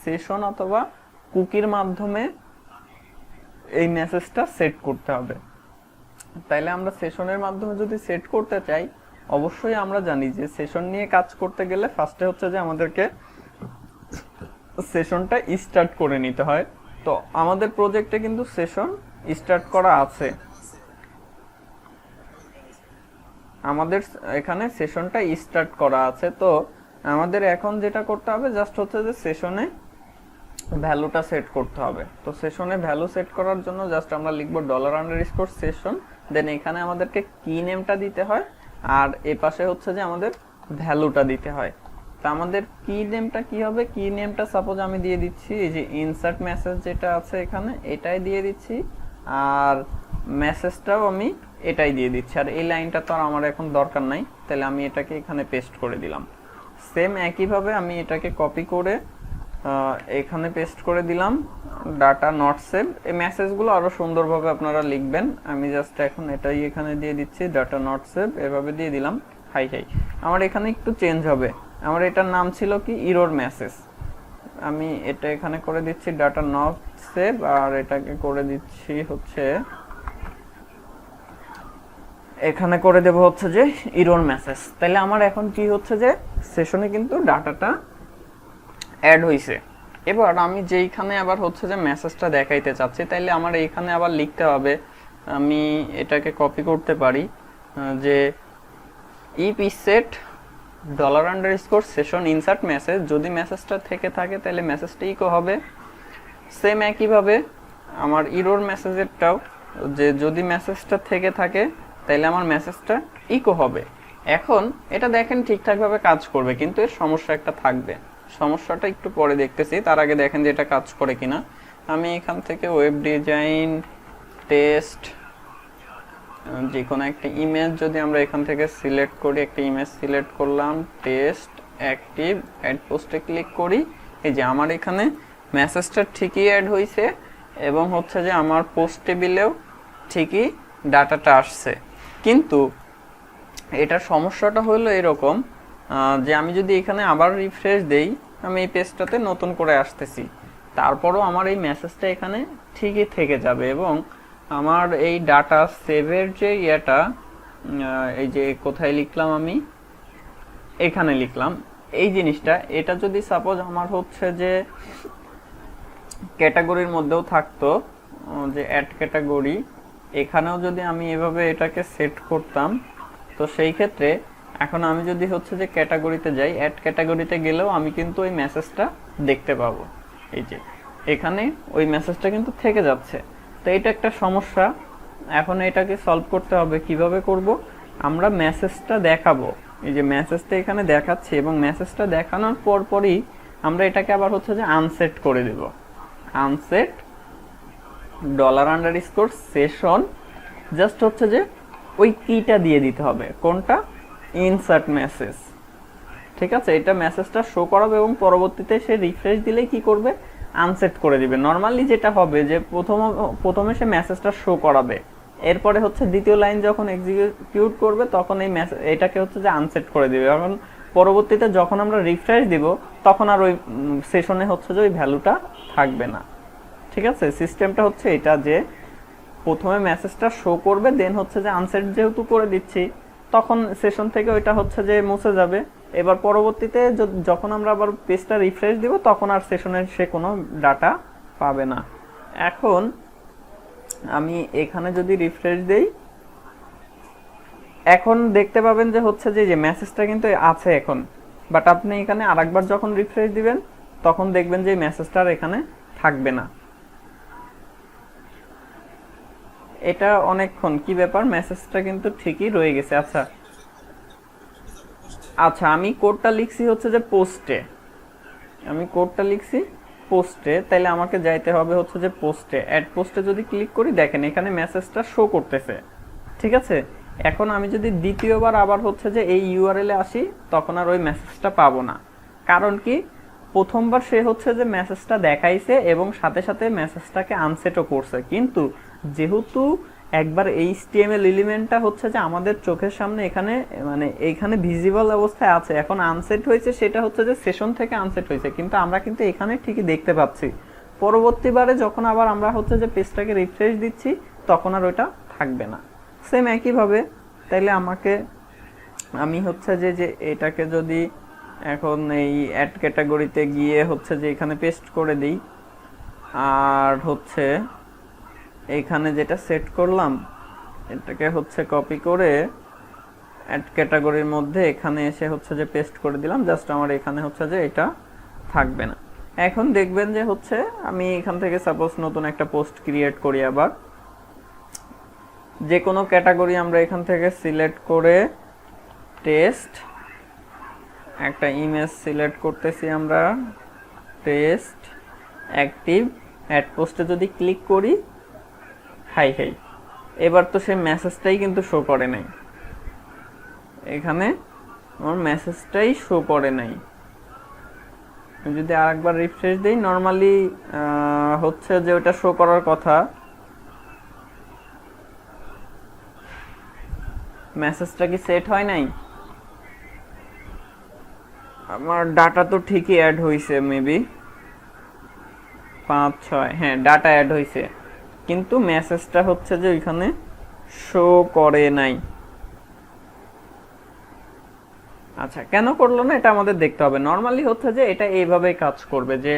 সেশন অথবা কুকির মাধ্যমে এই মেসেজটা সেট করতে হবে। তাইলে আমরা সেশনের মাধ্যমে যদি সেট করতে চাই, অবশ্যই আমরা জানি যে সেশন নিয়ে কাজ করতে গেলে ফার্স্টে হচ্ছে যে আমাদেরকে সেশনটা স্টার্ট করে নিতে হয়। তো আমাদের প্রজেক্টে কিন্তু সেশন স্টার্ট করা আছে, আমাদের এখানে সেশনটা স্টার্ট করা আছে। তো আমাদের এখন যেটা করতে হবে, জাস্ট হচ্ছে যে সেশনে ভ্যালুটা সেট করতে হবে। তো সেশনে ভ্যালু সেট করার জন্য জাস্ট আমরা লিখবো $_session, দেন এখানে আমাদেরকে কি নেমটা দিতে হয়, আর এ পাশে হচ্ছে যে আমাদের ভ্যালুটা দিতে হয়। তো আমাদের কি নেমটা কি হবে, কি নেমটা সাপোজ আমি দিয়ে দিচ্ছি এই যে ইনসার্ট মেসেজ যেটা আছে এখানে, এটাই দিয়ে দিচ্ছি, আর মেসেজটাও আমি এটাই দিয়ে দিচ্ছি, আর এই লাইনটা তো আর আমার এখন দরকার নাই, তাহলে আমি এটাকে এখানে পেস্ট করে দিলাম। সেম একইভাবে আমি এটাকে কপি করে এখানে পেস্ট করে দিলাম, ডাটা নট সেভ। এই মেসেজগুলো আরো সুন্দরভাবে আপনারা লিখবেন, আমি জাস্ট এখন এটাই এখানে দিয়ে দিচ্ছি, ডাটা নট সেভ, এভাবে দিয়ে দিলাম। হাই আমার এখানে একটু চেঞ্জ হবে, আমার এটার নাম ছিল কি ইরর মেসেজ, আমি এটা এখানে করে দিচ্ছি ডাটা নট সেভ, আর এটাকে করে দিচ্ছি হচ্ছে এখানে করে দেব হচ্ছে যে ইরর মেসেজ। তাহলে আমার এখন কি হচ্ছে যে সেশনে কিন্তু ডাটাটা অ্যাড হয়েছে। এবার আমি যেইখানে আবার হচ্ছে যে মেসেজটা দেখাইতে চাচ্ছি, তাইলে আমার এইখানে আবার লিখতে হবে, আমি এটাকে কপি করতে পারি যে if set $_session insert message, যদি মেসেজটা থেকে থাকে তাহলে মেসেজটা ইকো হবে। সেম একইভাবে আমার ইরর মেসেজেরটাও, যে যদি মেসেজটা থেকে থাকে তাহলে আমার মেসেজটা ইকো হবে। এখন এটা দেখেন ঠিকঠাকভাবে কাজ করবে, কিন্তু এর সমস্যা একটা থাকবে, সমস্যাটা একটু পরে দেখতেছি, তার আগে দেখেন যে এটা কাজ করে কিনা। আমি এখান থেকে ওয়েব ডিজাইন টেস্ট যে কোনো একটা ইমেজ যদি আমরা এখান থেকে সিলেক্ট করি, একটা ইমেজ সিলেক্ট করলাম, টেস্ট অ্যাক্টিভ অ্যাড পোস্টে ক্লিক করি, এই যে আমার এখানে মেসেজটা ঠিকই অ্যাড হয়েছে, এবং হচ্ছে যে আমার পোস্ট টেবিলেও ঠিকই ডাটাটা আসছে। কিন্তু এটার সমস্যাটা হলো এরকম যে আমি যদি এখানে আবার রিফ্রেশ দেই, আমি এই পেজটাতে নতুন করে আসতেছি, তারপরও আমার এই মেসেজটা এখানে ঠিকই থেকে যাবে, এবং আমার এই ডাটা সেভের যে ইয়েটা, এই যে কোথায় লিখলাম, আমি এখানে লিখলাম, এই জিনিসটা, এটা যদি সাপোজ আমার হচ্ছে যে ক্যাটাগরির মধ্যেও থাকতো, যে অ্যাড ক্যাটাগরি, এখানেও যদি আমি এভাবে এটাকে সেট করতাম, তো সেই ক্ষেত্রে এখন আমি যদি হচ্ছে যে ক্যাটাগরিতে যাই, অ্যাড ক্যাটাগরিতে গেলেও আমি কিন্তু ওই মেসেজটা দেখতে পাবো। এই যে এখানে ওই মেসেজটা কিন্তু থেকে যাচ্ছে। তো এটা একটা সমস্যা। এখন এটাকে সলভ করতে হবে। কিভাবে করব? আমরা মেসেজটা দেখাবো, এই যে মেসেজটা এখানে দেখাচ্ছি, এবং মেসেজটা দেখানোর পরই আমরা এটাকে আবার হচ্ছে যে আনসেট করে দেব। আনসেট $_ জাস্ট হচ্ছে যে ওই কিটা দিয়ে দিতে হবে। কোনটা? Insert message. ঠিক আছে, এটা মেসেজটা শো করাবে এবং পরবর্তীতে সে রিফ্রেশ দিলেই কি করবে? আনসেট করে দিবে। নর্মালি যেটা হবে যে প্রথমে সে মেসেজটা শো করাবে, এরপরে হচ্ছে দ্বিতীয় লাইন যখন এক্সিকিউট করবে তখন এই এটাকে হচ্ছে যে আনসেট করে দিবে। এখন পরবর্তীতে যখন আমরা রিফ্রেশ দিব তখন আর ওই সেশনে হচ্ছে যে ওই ভ্যালুটা থাকবে না। ঠিক আছে, সিস্টেমটা হচ্ছে এটা যে প্রথমে মেসেজটা শো করবে, দেন হচ্ছে যে আনসেট যেহেতু করে দিচ্ছি তখন সেশন থেকে ওইটা হচ্ছে যে মুছে যাবে। এবার পরবর্তীতে যখন আমরা আবার পেজটা রিফ্রেশ দিব তখন আর সেশনের সে কোনো ডাটা পাবে না। এখন আমি এখানে যদি রিফ্রেশ দেই, এখন দেখতে পাবেন যে হচ্ছে যে মেসেজটা কিন্তু আছে এখন, বাট আপনি এখানে আরেকবার যখন রিফ্রেশ দিবেন তখন দেখবেন যে মেসেজটা আর এখানে থাকবে না। এটা অনেকক্ষণ কি ব্যাপার, মেসেজটা কিন্তু ঠিকই রয়ে গেছে। আচ্ছা আচ্ছা, আমি কোডটা লিখছি হচ্ছে যে পোস্টে, তাইলে আমাকে যাইতে হবে হচ্ছে যে পোস্টে। অ্যাড পোস্টে যদি ক্লিক করি, দেখেন এখানে মেসেজটা শো করতেছে। ঠিক আছে, এখন আমি যদি দ্বিতীয়বার আবার হচ্ছে যে এই ইউআরএলে আসি তখন আর ওই মেসেজটা পাবো না। কারণ কি? প্রথমবার সে হচ্ছে যে মেসেজটা দেখাইছে এবং সাথে সাথে মেসেজটাকে আনসেটও করছে, কিন্তু যেহেতু একবার HTML এলিমেন্টটা হচ্ছে যে আমাদের চোখের সামনে এখানে মানে এইখানে ভিজিবল অবস্থায় আছে, এখন আনসেট হয়েছে, সেটা হচ্ছে যে সেশন থেকে আনসেট হয়েছে, কিন্তু আমরা কিন্তু এখানে ঠিকই দেখতে পাচ্ছি। পরবর্তীবারে যখন আবার আমরা হচ্ছে যে পেজটাকে রিফ্রেশ দিচ্ছি তখন আর ওইটা থাকবে না। সেম একইভাবে তাইলে আমি হচ্ছে যে এটাকে যদি এখন এই অ্যাড ক্যাটাগরিতে গিয়ে হচ্ছে যে এখানে পেস্ট করে দিই, আর হচ্ছে এখানে যেটা সেট করলাম এটাকে হচ্ছে কপি করে অ্যাড ক্যাটাগরির মধ্যে এখানে এসে হচ্ছে যে পেস্ট করে দিলাম, জাস্ট আমার এখানে হচ্ছে যে এটা থাকবে না। এখন দেখবেন যে হচ্ছে আমি এখান থেকে সাপোজ নতুন একটা পোস্ট ক্রিয়েট করি, আবার যে কোনো ক্যাটাগরি আমরা এখান থেকে সিলেক্ট করে টেস্ট, একটা ইমেজ সিলেক্ট করতেছি আমরা, টেস্ট অ্যাক্টিভ, অ্যাড পোস্টে যদি ক্লিক করি, হাই এবার তো সেই মেসেজটাই কিন্তু শো করে নাই, এখানে আমার মেসেজটাই শো করে নাই। যদি আরেকবার রিফ্রেশ দেই, নর্মালি হচ্ছে যে ওটা শো করার কথা, মেসেজটা কি সেট হয় নাই? আমার ডাটা তো ঠিকই অ্যাড হয়েছে, মেবি 5-6, হ্যাঁ ডাটা অ্যাড হয়েছে, কিন্তু মেসেজটা হচ্ছে যে ওইখানে শো করে নাই। আচ্ছা, কেন করলো না এটা আমাদের দেখতে হবে। নর্মালি হচ্ছে যে এটা এইভাবেই কাজ করবে, যে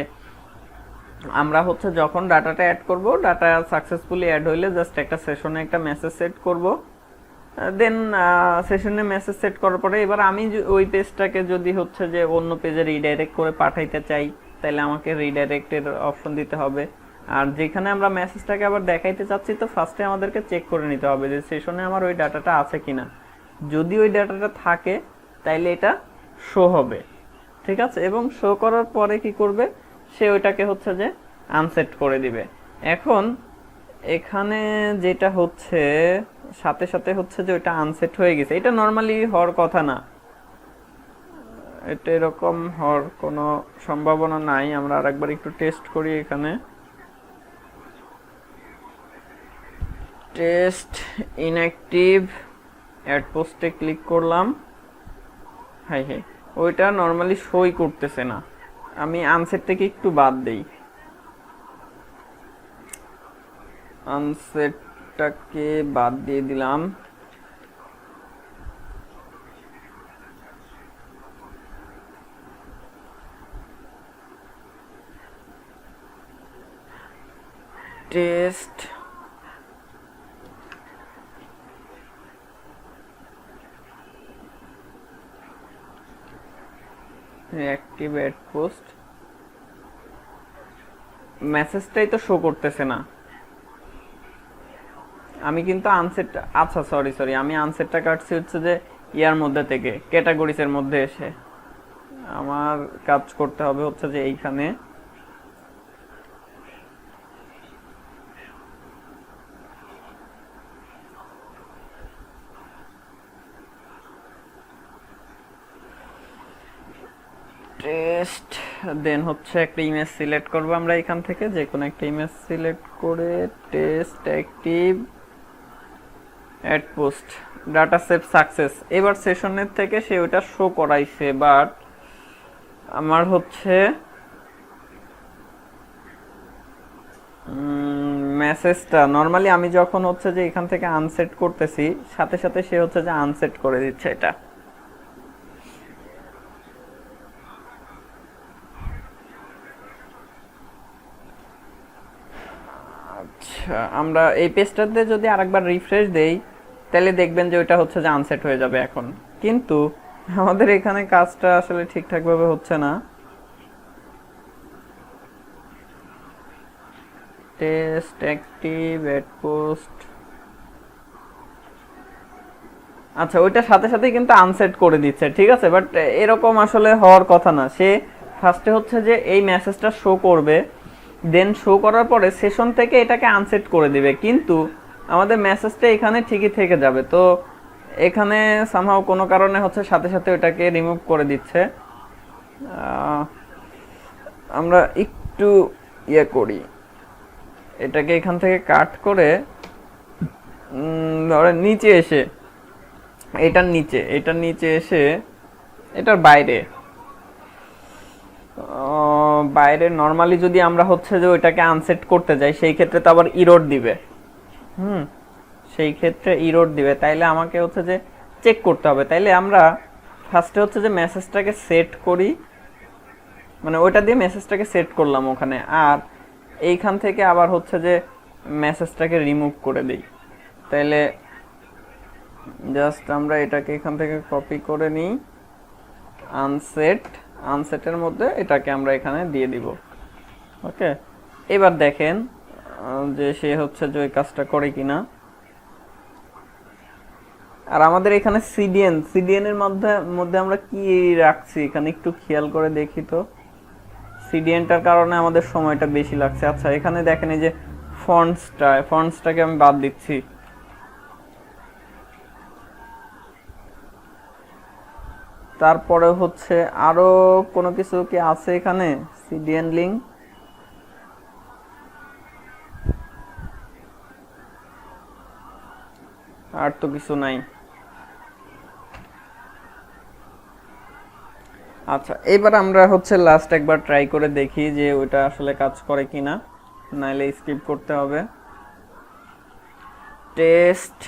আমরা হচ্ছে যখন ডাটাটা অ্যাড করব, ডাটা সাকসেসফুলি অ্যাড হইলে জাস্ট একটা সেশনে একটা মেসেজ সেট করব, দেন সেশনে মেসেজ সেট করার পরে এবার আমি ওই পেজটাকে যদি হচ্ছে যে অন্য পেজে রিডাইরেক্ট করে পাঠাইতে চাই, তাহলে আমাকে রিডাইরেক্টের অপশন দিতে হবে। আর যেখানে আমরা মেসেজটাকে আবার দেখাইতে চাচ্ছি, তো ফার্স্টে আমাদেরকে চেক করে নিতে হবে যে সেশনে আমার ওই ডাটাটা আছে কিনা। যদি ওই ডাটাটা থাকে তাইলে এটা শো হবে। ঠিক আছে, এবং শো করার পরে কি করবে, সে ওইটাকে হচ্ছে যে আনসেট করে দিবে। এখন এখানে যেটা হচ্ছে সাথে সাথে হচ্ছে যে ওইটা আনসেট হয়ে গেছে, এটা নর্মালি হওয়ার কথা না, এটা এরকম হওয়ার কোনো সম্ভাবনা নাই। আমরা আরেকবার একটু টেস্ট করি, এখানে টেস্ট ইনঅ্যাক্টিভ, অ্যাড পোস্টে ক্লিক করলাম, হাই ওইটা নর্মালি শোই করতেছে না। আমি আনসেট থেকে একটু বাদ দেই, আনসেটটাকে বাদ দিয়ে দিলাম। টেস্ট অ্যাক্টিভেট পোস্ট, মেসেজটাই তো শো করতেছে না। আমি কিন্তু আনসেট, আচ্ছা সরি আমি আনসেটটা কাটছি হচ্ছে যে ইয়ার মধ্যে থেকে, ক্যাটাগরিজের মধ্যে এসে। আমার কাজ করতে হবে হচ্ছে যে এইখানে টেস্ট, দেন হচ্ছে একটা ইমেজ সিলেক্ট করব আমরা এখান থেকে, যে কোনো একটা ইমেজ সিলেক্ট করে test active add post data save success. এবার সেশনের থেকে সে ওটা শো করাইছে, বাট আমার হচ্ছে মেসেজটা নর্মালি আমি যখন হচ্ছে যে এখান থেকে আনসেট করতেছি, সাথে সাথে সে হচ্ছে যে আনসেট করে দিচ্ছে এটা। আচ্ছা, আমরা এই পেজটাতে যদি আরেকবার রিফ্রেশ দেই তাহলে দেখবেন যে ওইটা হচ্ছে যে আনসেট হয়ে যাবে এখন, কিন্তু আমাদের এখানে কাজটা আসলে ঠিকঠাকভাবে হচ্ছে না। টেস্ট অ্যাক্টিভ অ্যাড পোস্ট, আচ্ছা ওইটার সাথে সাথে কিন্তু আনসেট করে দিচ্ছে, ঠিক আছে, বাট এরকম আসলে হওয়ার কথা না। সে ফার্স্টে হচ্ছে যে এই মেসেজটা শো করবে, দেন শো করার পরে সেশন থেকে এটাকে আনসেট করে দিবে, কিন্তু আমাদের মেসেজটা এখানে ঠিকই থেকে যাবে। তো এখানে সামহাও কোনো কারণে হচ্ছে সাথে সাথে ওটাকে রিমুভ করে দিচ্ছে। আমরা একটু ইয়ে করি, এটাকে এখান থেকে কাট করে ধরে নিচে এসে, এটার নিচে এসে এটার বাইরে নর্মালি যদি আমরা হচ্ছে যে ওইটাকে আনসেট করতে যাই, সেই ক্ষেত্রে তো আবার ইরর দিবে। সেই ক্ষেত্রে ইরর দিবে, তাইলে আমাকে হচ্ছে যে চেক করতে হবে। তাইলে আমরা ফার্স্টে হচ্ছে যে মেসেজটাকে সেট করি, মানে ওইটা দিয়ে মেসেজটাকে সেট করলাম ওখানে, আর এইখান থেকে আবার হচ্ছে যে মেসেজটাকে রিমুভ করে দিই। তাইলে জাস্ট আমরা এটাকে এখান থেকে কপি করে নিই, আনসেটের মধ্যে এটাকে আমরা এখানে দিয়ে দিব। ওকে, এবার দেখেন যে সে হচ্ছে যে ওই কাজটা করে কিনা। আর আমাদের এখানে সিডিএন এর মধ্যে আমরা কি রাখছি এখানে একটু খেয়াল করে দেখি তো। সিডিএনটার কারণে আমাদের সময়টা বেশি লাগছে। আচ্ছা এখানে দেখেন এই যে ফন্টসটাকে আমি বাদ দিচ্ছি। তারপরে হচ্ছে আরো কোনো কিছু কি আছে এখানে, সিডিএন লিঙ্ক আর তো কিছু নাই। আচ্ছা এবার আমরা হচ্ছে লাস্ট একবার ট্রাই করে দেখি যে ওইটা আসলে কাজ করে কিনা, নাইলে স্কিপ করতে হবে। টেস্ট,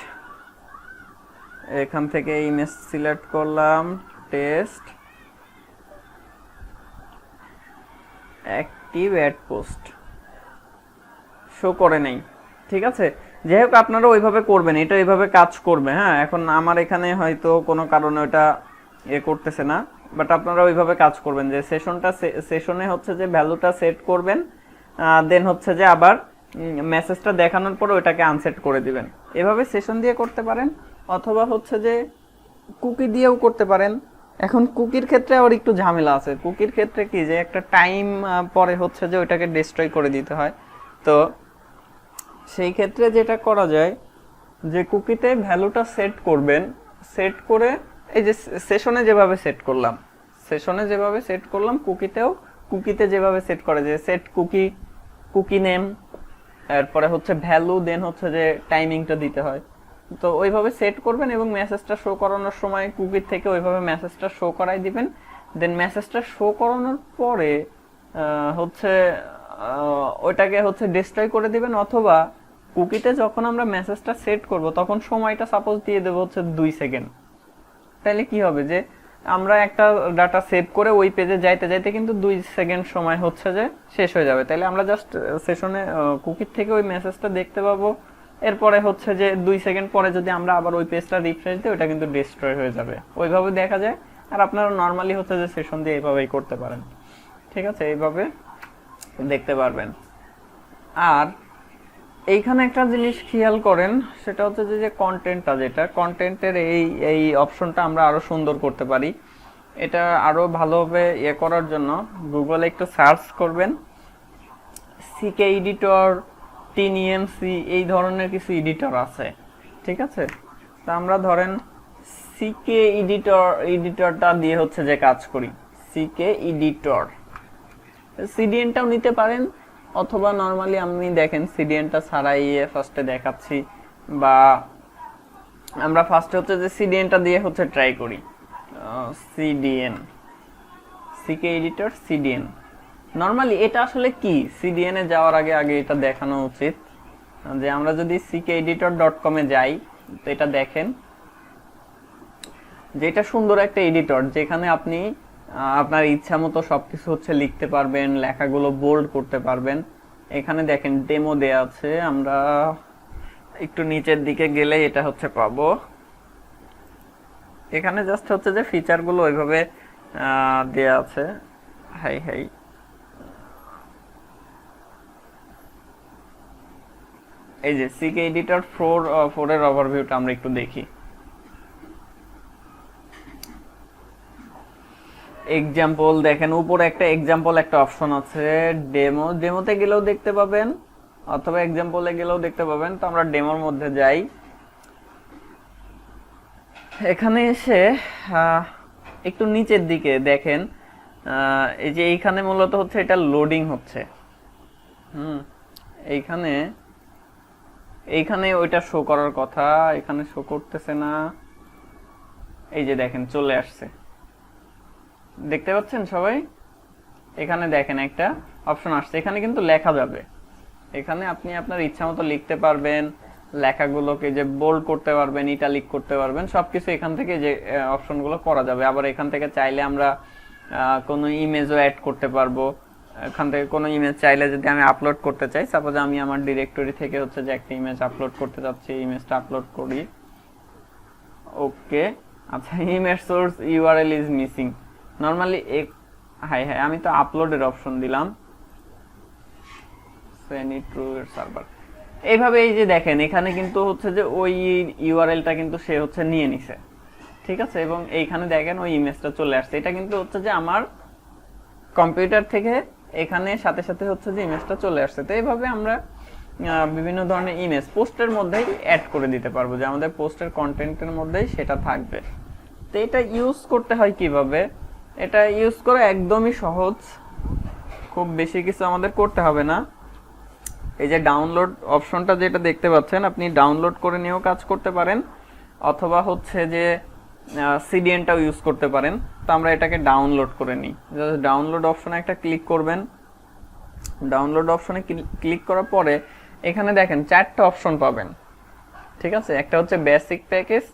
এখান থেকে ইমেজ সিলেক্ট করলাম, test active add post, show করে নেই। ঠিক আছে, যাই হোক আপনারা ওইভাবে করবেন, এটা এইভাবে কাজ করবে। হ্যাঁ, এখন আমার এখানে হয়তো কোনো কারণে ওটা করতেছে না, বাট আপনারা ওইভাবে কাজ করবেন যে সেশনে হচ্ছে যে ভ্যালুটা সেট করবেন, দেন হচ্ছে যে আবার মেসেজটা দেখানোর পর ওইটাকে আনসেট করে দিবেন। এভাবে সেশন দিয়ে করতে পারেন, অথবা হচ্ছে যে কুকি দিয়েও করতে পারেন। এখন কুকির ক্ষেত্রে আবার একটু ঝামেলা আছে। কুকির ক্ষেত্রে কি যে একটা টাইম পরে হচ্ছে যে ওইটাকে ডিস্ট্রয় করে দিতে হয়। তো সেই ক্ষেত্রে যেটা করা যায় যে কুকিতে ভ্যালুটা সেট করবেন, সেট করে এই যে সেশনে যেভাবে সেট করলাম কুকিতে যেভাবে সেট করে, যে সেট কুকি নেম, এরপরে হচ্ছে ভ্যালু, দেন হচ্ছে যে টাইমিংটা দিতে হয়। তো ওইভাবে সেট করবেন এবং মেসেজটা শো করানোর সময় কুকির থেকে ওইভাবে মেসেজটা শো করাই দিবেন। দেন মেসেজটা শো করানোর পরে হচ্ছে ওইটাকে হচ্ছে ডিস্ট্রয় করে দিবেন, অথবা কুকিতে যখন আমরা মেসেজটা সেট করব তখন সময়টা সাপোজ দিয়ে দেবো হচ্ছে 2 সেকেন্ড। তাহলে কি হবে যে আমরা একটা ডাটা সেভ করে ওই পেজে যাইতে যাইতে কিন্তু 2 সেকেন্ড সময় হচ্ছে যে শেষ হয়ে যাবে। তাইলে আমরা জাস্ট সেশনে কুকির থেকে ওই মেসেজটা দেখতে পাবো, এরপরে হচ্ছে যে 2 সেকেন্ড পরে যদি আমরা আবার ওই পেজটা রিফ্রেশ দিই ওটা কিন্তু ডিস্ট্রয় হয়ে যাবে। ওইভাবে দেখা যায়। আর আপনারা নর্মালি হচ্ছে যে সেশন দিয়ে এইভাবেই করতে পারেন, ঠিক আছে, এইভাবে দেখতে পারবেন। আর এইখানে একটা জিনিস খেয়াল করেন, সেটা হচ্ছে যে কন্টেন্টটা, যেটা কন্টেন্টের এই অপশনটা আমরা আরো সুন্দর করতে পারি। এটা আরো ভালোভাবে করার জন্য গুগলে একটু সার্চ করবেন, সিকে এডিটর, টিএনএমসি, এই ধরনের কিছু এডিটর আছে, ঠিক আছে। তা আমরা ধরেন সিকে এডিটরটা দিয়ে হচ্ছে যে কাজ করি, সিকে এডিটর। সিডিএনটাও নিতে পারেন, অথবা নরমালি আপনি দেখেন সিডিএনটা ছাড়াই ফার্স্টে দেখাচ্ছি, বা আমরা ফার্স্টে হচ্ছে যে সিডিএনটা দিয়ে হচ্ছে ট্রাই করি। CDN, CK editor, CDN. Normally এটা আসলে কি, সিডিএন এ যাওয়ার আগে এটা দেখানো উচিত যে আমরা যদি ckeditor.com এ যাই, তো এটা দেখেন যে এটা সুন্দর একটা এডিটর, যেখানে আপনি আপনার ইচ্ছা মতো সবকিছু হচ্ছে লিখতে পারবেন, লেখাগুলো বোল্ড করতে পারবেন। এখানে দেখেন ডেমো দেয়া আছে, আমরা একটু নিচের দিকে গেলে এটা হচ্ছে পাবো। এখানে জাস্ট হচ্ছে যে ফিচারগুলো ওইভাবে দেয়া আছে। হাই এই যে সিকে এডিটর 4 এর ওভারভিউটা আমরা একটু দেখি। এক্সাম্পল দেখেন, উপরে একটা এক্সাম্পল একটা অপশন আছে, ডেমোতে গেলেও দেখতে পাবেন অথবা এক্সাম্পলে গেলেও দেখতে পাবেন। তো আমরা ডেমোর মধ্যে যাই। এখানে এসে একটু নিচের দিকে দেখেন, এই যে এইখানে মূলত হচ্ছে এটা লোডিং হচ্ছে। এইখানে ওইটা শো করার কথা, এখানে শো করতেছে না। এই যে দেখেন চলে আসছে, দেখতে পাচ্ছেন সবাই? এখানে দেখেন একটা অপশন আসছে, এখানে কিন্তু লেখা যাবে। এখানে আপনি আপনার ইচ্ছা মতো লিখতে পারবেন, লেখাগুলোকে যে বোল্ড করতে পারবেন, ইটালিক করতে পারবেন, সবকিছু এখান থেকে যে অপশনগুলো করা যাবে। আবার এখান থেকে চাইলে আমরা কোনো ইমেজও অ্যাড করতে পারবো। এখান থেকে কোনো ইমেজ চাইলে যদি আমি আপলোড করতে চাই, সাপোজ আমি আমার ডিরেক্টরি থেকে হচ্ছে যে একটা ইমেজ আপলোড করতে চাচ্ছি, ইমেজটা আপলোড করি। ওকে, আচ্ছা, image source URL is missing. Normally হাই আমি তো আপলোডের অপশন দিলাম, send it to your server. এইভাবে এই যে দেখেন এখানে কিন্তু হচ্ছে যে ওই ইউআরএলটা কিন্তু সে হচ্ছে নিয়ে নিছে, ঠিক আছে। এবং এইখানে দেখেন ওই ইমেজটা চলে আসছে। এটা কিন্তু হচ্ছে যে আমার কম্পিউটার থেকে এখানে সাথে সাথে হচ্ছে যে ইমেজটা চলে আসছে। তো এইভাবে আমরা বিভিন্ন ধরনের ইমেজ পোস্টের মধ্যেই অ্যাড করে দিতে পারবো, যে আমাদের পোস্টের কন্টেন্টের মধ্যেই সেটা থাকবে। তো এটা ইউজ করতে হয় কিভাবে, এটা ইউজ করা একদমই সহজ, খুব বেশি কিছু আমাদের করতে হবে না। এই যে ডাউনলোড অপশনটা যেটা দেখতে পাচ্ছেন, আপনি ডাউনলোড করে নিয়েও কাজ করতে পারেন, অথবা হচ্ছে যে সিডিএনটাও ইউজ করতে পারেন। তো আমরা এটাকে ডাউনলোড করে নিই। ডাউনলোড অপশনে একটা ক্লিক করবেন। ডাউনলোড অপশনে ক্লিক করার পরে এখানে দেখেন 4টা অপশন পাবেন, ঠিক আছে। একটা হচ্ছে বেসিক প্যাকেজ,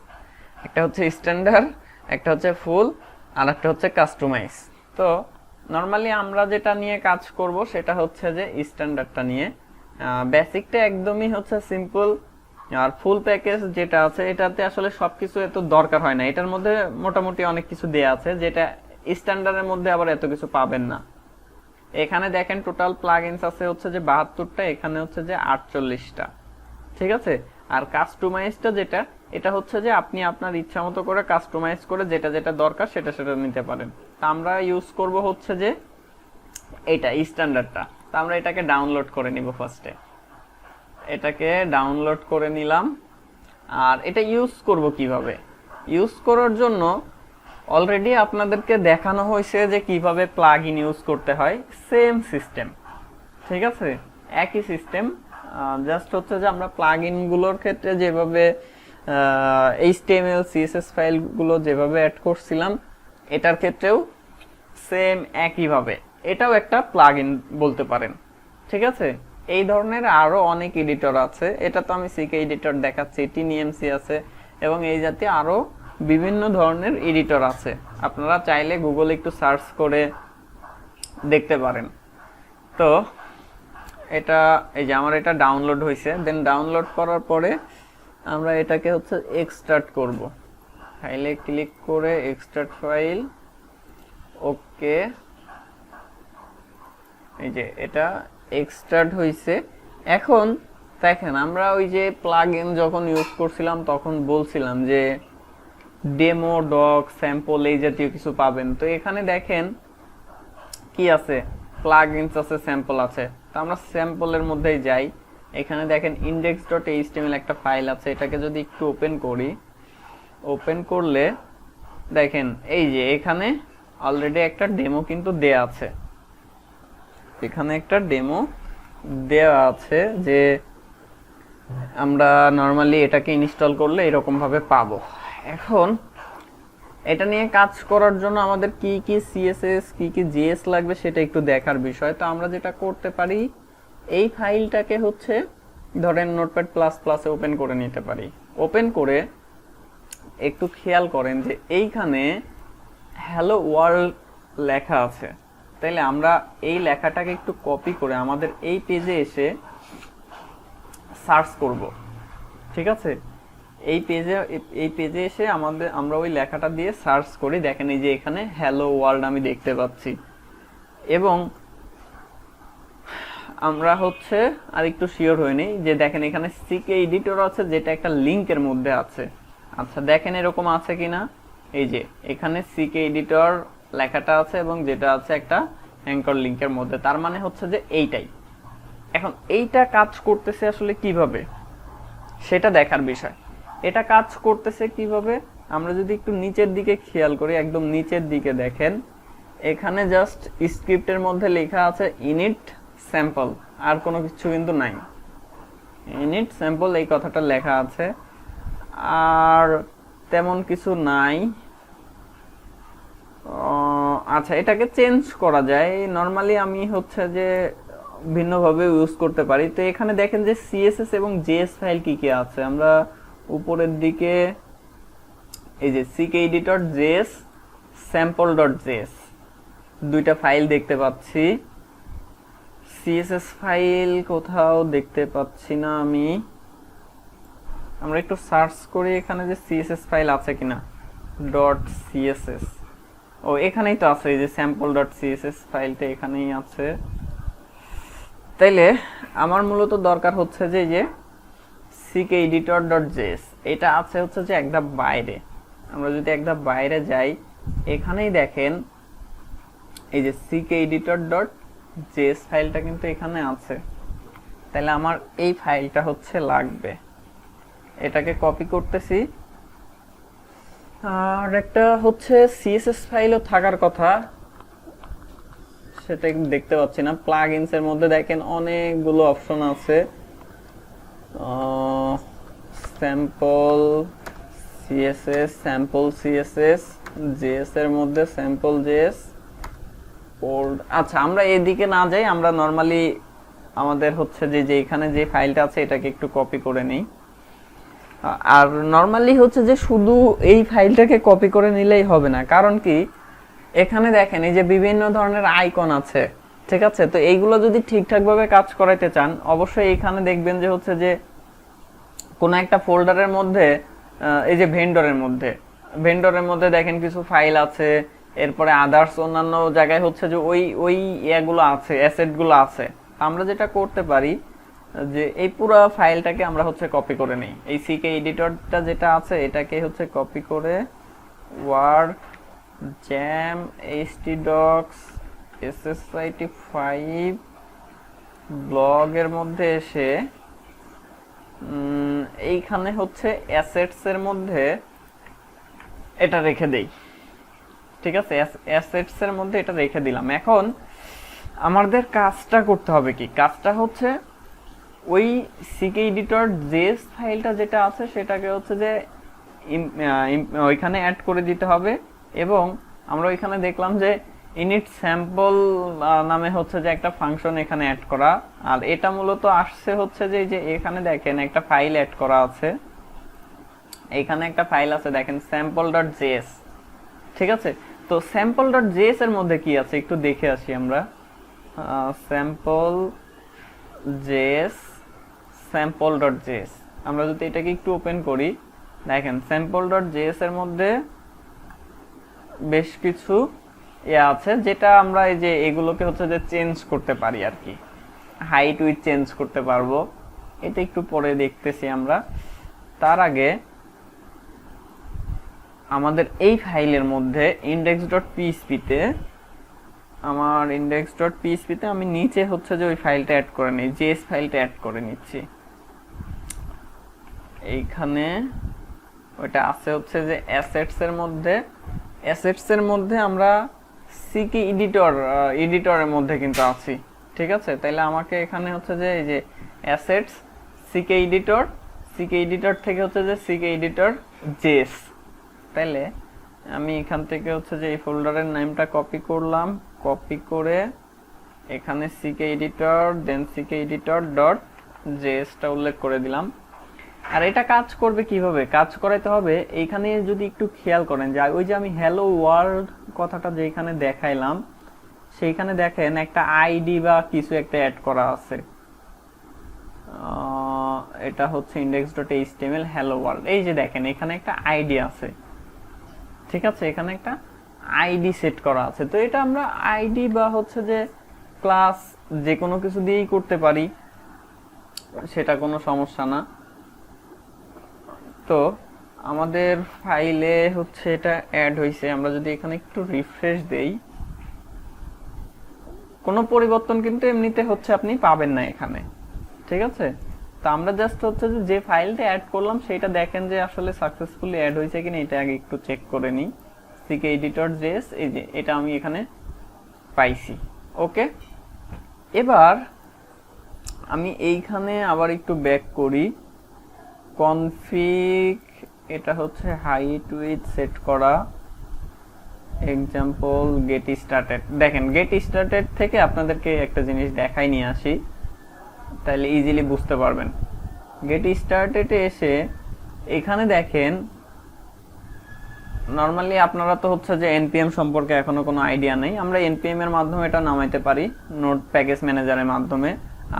একটা হচ্ছে স্ট্যান্ডার্ড, একটা হচ্ছে ফুল, আর একটা হচ্ছে কাস্টমাইজ। তো নর্মালি আমরা যেটা নিয়ে কাজ করব সেটা হচ্ছে যে স্ট্যান্ডার্ডটা নিয়ে। বেসিকটা একদমই হচ্ছে সিম্পল, আর ফুল প্যাকেজ যেটা আছে এটাতে আসলে সবকিছু এত দরকার হয় না। এটার মধ্যে মোটামুটি অনেক কিছু দেয়া আছে, যেটা স্ট্যান্ডার্ডের মধ্যে আবার এত কিছু পাবেন না। এখানে দেখেন টোটাল প্লাগইনস আছে হচ্ছে যে 72টা, এখানে হচ্ছে যে 48টা, ঠিক আছে। আর কাস্টমাইজটা যেটা, এটা হচ্ছে যে আপনি আপনার ইচ্ছা মতো করে কাস্টমাইজ করে যেটা যেটা দরকার সেটা নিতে পারেন। তা আমরা ইউজ করব হচ্ছে যে এটা স্ট্যান্ডার্ডটা। তা আমরা এটাকে ডাউনলোড করে নিব ফার্স্টে। এটাকে ডাউনলোড করে নিলাম। আর এটা ইউজ করব কিভাবে, ইউজ করার জন্য অলরেডি আপনাদেরকে দেখানো হয়েছে যে কিভাবে প্লাগইন ইউজ করতে হয়। সেম সিস্টেম, ঠিক আছে, একই সিস্টেম। জাস্ট হচ্ছে যে আমরা প্লাগইন গুলোর ক্ষেত্রে যেভাবে HTML CSS ফাইলগুলো যেভাবে অ্যাড করছিলাম, এটার ক্ষেত্রেও সেম একইভাবে এটাও একটা প্লাগইন বলতে পারেন, ঠিক আছে। এই ধরনের আরো অনেক এডিটর আছে, এটা তো আমি সিকে এডিটর দেখাচ্ছি, টিএনএমসি আছে এবং এই জাতীয় আরো বিভিন্ন ধরনের এডিটর আছে, আপনারা চাইলে গুগলে একটু সার্চ করে দেখতে পারেন। তো এটা এই যে আমার এটা ডাউনলোড হয়েছে, দেন ডাউনলোড করার পরে আমরা এটাকে হচ্ছে এক্সট্রাক্ট করব। ফাইলে ক্লিক করে এক্সট্রাক্ট ফাইল, ওকে, এই যে এটা এক্সট্রাক্ট হয়েছে। এখন দেখেন আমরা ওই যে প্লাগইন যখন ইউজ করছিলাম তখন বলছিলাম যে ডেমো ডক স্যাম্পল এই জাতীয় কিছু পাবেন। তো এখানে দেখেন কি আছে, প্লাগইনস আছে, স্যাম্পল আছে। তো আমরা স্যাম্পলের মধ্যেই যাই। এখানে দেখেন index.html একটা ফাইল আছে, এটাকে যদি একটু ওপেন করি, ওপেন করলে দেখেন এই যে এখানে অলরেডি একটা ডেমো কিন্তু দেয়া আছে। এখানে একটা ডেমো দেওয়া আছে যে আমরা নরমালি এটাকে ইনস্টল করলে এরকম ভাবে পাবো। এখন এটা নিয়ে কাজ করার জন্য আমাদের কি কি সিএসএস কি কি জেএস লাগবে সেটা একটু দেখার বিষয়। তো আমরা যেটা করতে পারি, এই ফাইলটাকে হচ্ছে ধরেন নোটপ্যাড প্লাস প্লাসে ওপেন করে নিতে পারি। ওপেন করে একটু খেয়াল করেন যে এইখানে হ্যালো ওয়ার্ল্ড লেখা আছে, তাইলে আমরা এই লেখাটাকে একটু কপি করে আমাদের এই পেজে এসে সার্চ করব। ঠিক আছে, এই পেজে এসে আমরা ওই লেখাটা দিয়ে সার্চ করি। দেখেন এই যে এখানে হ্যালো ওয়ার্ল্ড আমি দেখতে পাচ্ছি। এবং আমরা হচ্ছে আর একটু শিওর হইনি যে দেখেন এখানে সিকে এডিটর আছে যেটা একটা লিংকের মধ্যে আছে। আচ্ছা দেখেন এরকম আছে কিনা, এই যে এখানে সিকে এডিটর লেখাটা আছে এবং যেটা আছে একটা অ্যাঙ্কর লিংকের মধ্যে, তার মানে হচ্ছে যে এইটাই। এখন এইটা কাজ করতেছে আসলে কিভাবে সেটা দেখার বিষয়। এটা কাজ করতেছে কিভাবে, আমরা যদি একটু নিচের দিকে খেয়াল করি, একদম নিচের দিকে দেখেন এখানে জাস্ট স্ক্রিপ্টের মধ্যে লেখা আছে ইনিট স্যাম্পল, আর কোনো কিছু কিন্তু নাই। ইনিট স্যাম্পল এই কথাটা লেখা আছে, আর তেমন কিছু নাই। আচ্ছা এটাকে চেঞ্জ করা যায়, নরমালি আমি হচ্ছে যে ভিন্নভাবে ইউজ করতে পারি। তো এখানে দেখেন যে সিএসএস এবং জেএস ফাইল কি কি আছে, আমরা উপরের দিকে এই যে ckeditor.js sample.js দুইটা ফাইল দেখতে পাচ্ছি। সিএসএস ফাইল কোথাও দেখতে পাচ্ছি না আমি, আমরা একটু সার্চ করি এখানে যে সিএসএস ফাইল আছে কিনা। .css, ও এখানেই তো আছে, এই যে sample.css ফাইলটা এখানেই আছে। তাইলে আমার মূলত দরকার হচ্ছে যে এই যে ckeditor.js, এটা আছে হচ্ছে যে একটা বাইরে। আমরা যদি একটা বাইরে যাই, এখানেই দেখেন এই যে ckeditor.js ফাইলটা কিন্তু এখানে আছে। তাহলে আমার এই ফাইলটা হচ্ছে লাগবে, এটাকে কপি করতেছি। আর একটা হচ্ছে সিএসএস ফাইলও থাকার কথা, সেটা দেখতে পাচ্ছি না। প্লাগইনস এর মধ্যে দেখেন অনেকগুলো অপশন আছে, sample CSS, sample CSS, JS এর মধ্যে স্যাম্পল জেএস, ওল্ড। আচ্ছা আমরা এদিকে না যাই, আমরা নরমালি আমাদের হচ্ছে যে এখানে যে ফাইলটা আছে এটাকে একটু কপি করে নেই। আর নরমালি হচ্ছে যে শুধু এই ফাইলটাকে কপি করে নিলেই হবে না, কারণ কি এখানে দেখেন এই যে বিভিন্ন ধরনের আইকন আছে, ঠিক আছে। তো এইগুলো যদি ঠিকঠাক ভাবে কাজ করাইতে চান, অবশ্যই এখানে দেখবেন যে হচ্ছে যে কোনো একটা ফোল্ডারের মধ্যে এই যে ভেন্ডরের মধ্যে দেখেন কিছু ফাইল আছে, এরপরে আদার্স অন্যান্য জায়গায় হচ্ছে যে ওই ইয়াগুলো আছে, অ্যাসেটগুলো আছে। আমরা যেটা করতে পারি যে এই পুরো ফাইলটাকে আমরা হচ্ছে কপি করে নেই। এই সিকে এডিটরটা যেটা আছে এটাকে হচ্ছে কপি করে word jam htdocs ss5 blog এর মধ্যে এসে এইখানে হচ্ছে অ্যাসেটস এর মধ্যে এটা রেখে দেই। ঠিক আছে, অ্যাসেটস এর মধ্যে এটা রেখে দিলাম। এখন আমাদের কাজটা করতে হবে কি, কাজটা হচ্ছে ওই ckeditor.js ফাইলটা যেটা আছে সেটাকে হচ্ছে যে ওইখানে অ্যাড করে দিতে হবে। এবং আমরা ওইখানে দেখলাম যে init sample নামে হচ্ছে যে একটা ফাংশন এখানে অ্যাড করা, আর এটা মূলত আসছে হচ্ছে যে এই যে এখানে দেখেন একটা ফাইল অ্যাড করা আছে, এখানে একটা ফাইল আছে দেখেন sample.js, ঠিক আছে। তো sample.js এর মধ্যে কি আছে একটু দেখে আসি আমরা। sample.js, sample.js আমরা যদি এটাকে একটু ওপেন করি, দেখেন sample.js এর মধ্যে বেশ কিছু আছে, যেটা আমরা এই যে এগুলোকে হচ্ছে যে চেঞ্জ করতে পারি আর কি, হাইট উইথ চেঞ্জ করতে পারবো। এটা একটু পরে দেখতেছি আমরা। তার আগে আমাদের এই ফাইলের মধ্যে index.php তে, আমার index.php তে আমি নিচে হচ্ছে যে ওই ফাইলটা অ্যাড করে নিই, js ফাইলটা অ্যাড করে নিচ্ছি। এইখানে ওটা আছে হচ্ছে যে assets এর মধ্যে আমরা সিকি এডিটরের মধ্যে কিন্তু আছি, ঠিক আছে। তাইলে আমাকে এখানে হচ্ছে যে এই যে assets সিকে এডিটর থেকে হচ্ছে যে সিকে এডিটর js, তাইলে আমি এখান থেকে হচ্ছে যে এই ফোল্ডারের নামটা কপি করলাম, কপি করে এখানে সিকে এডিটর দেন সিকে এডিটর ডট জেএসটা উল্লেখ করে দিলাম। আর এটা কাজ করবে কিভাবে, কাজ করাইতে হবে এইখানে যদি একটু খেয়াল করেন যে ওই যে আমি হ্যালো ওয়ার্ল্ড কথাটা যেখানে দেখাইলাম, সেইখানে দেখেন একটা আইডি বা কিছু একটা অ্যাড করা আছে। এটা হচ্ছে index.html hello world, এই যে দেখেন এখানে একটা আইডি আছে, ঠিক আছে। এখানে একটা আইডি সেট করা আছে। তো এটা আমরা আইডি বা হচ্ছে যে ক্লাস যে কোনো কিছু দিয়েই করতে পারি, সেটা কোনো সমস্যা না। তো আমাদের ফাইলে হচ্ছে এটা অ্যাড হয়েছে। আমরা যদি এখানে একটু রিফ্রেশ দেই, কোনো পরিবর্তন কিন্তু এমনিতে হচ্ছে আপনি পাবেন না এখানে, ঠিক আছে। তো আমরা জাস্ট হচ্ছে যে ফাইলটা অ্যাড করলাম সেটা দেখেন যে আসলে সাকসেসফুলি অ্যাড হয়েছে কিনা, এটা আগে একটু চেক করে নিই। সিকে এডিটর.js, এই যে এটা আমি এখানে পাইছি। ওকে, এবার আমি এইখানে আবার একটু ব্যাক করি। কনফিগ, এটা হচ্ছে হাইট উইথ সেট করা, এক্সাম্পল গেট স্টার্টেড। দেখেন গেট স্টার্টেড থেকে আপনাদেরকে একটা জিনিস দেখাই নিয়ে আসি, তাহলে ইজিলি বুঝতে পারবেন। গেট স্টার্টেডে এসে এখানে দেখেন নরমালি আপনারা তো হচ্ছে যে npm সম্পর্কে এখনো কোনো আইডিয়া নেই, আমরা npm এর মাধ্যমে এটা নামাইতে পারি নোড প্যাকেজ ম্যানেজারের মাধ্যমে।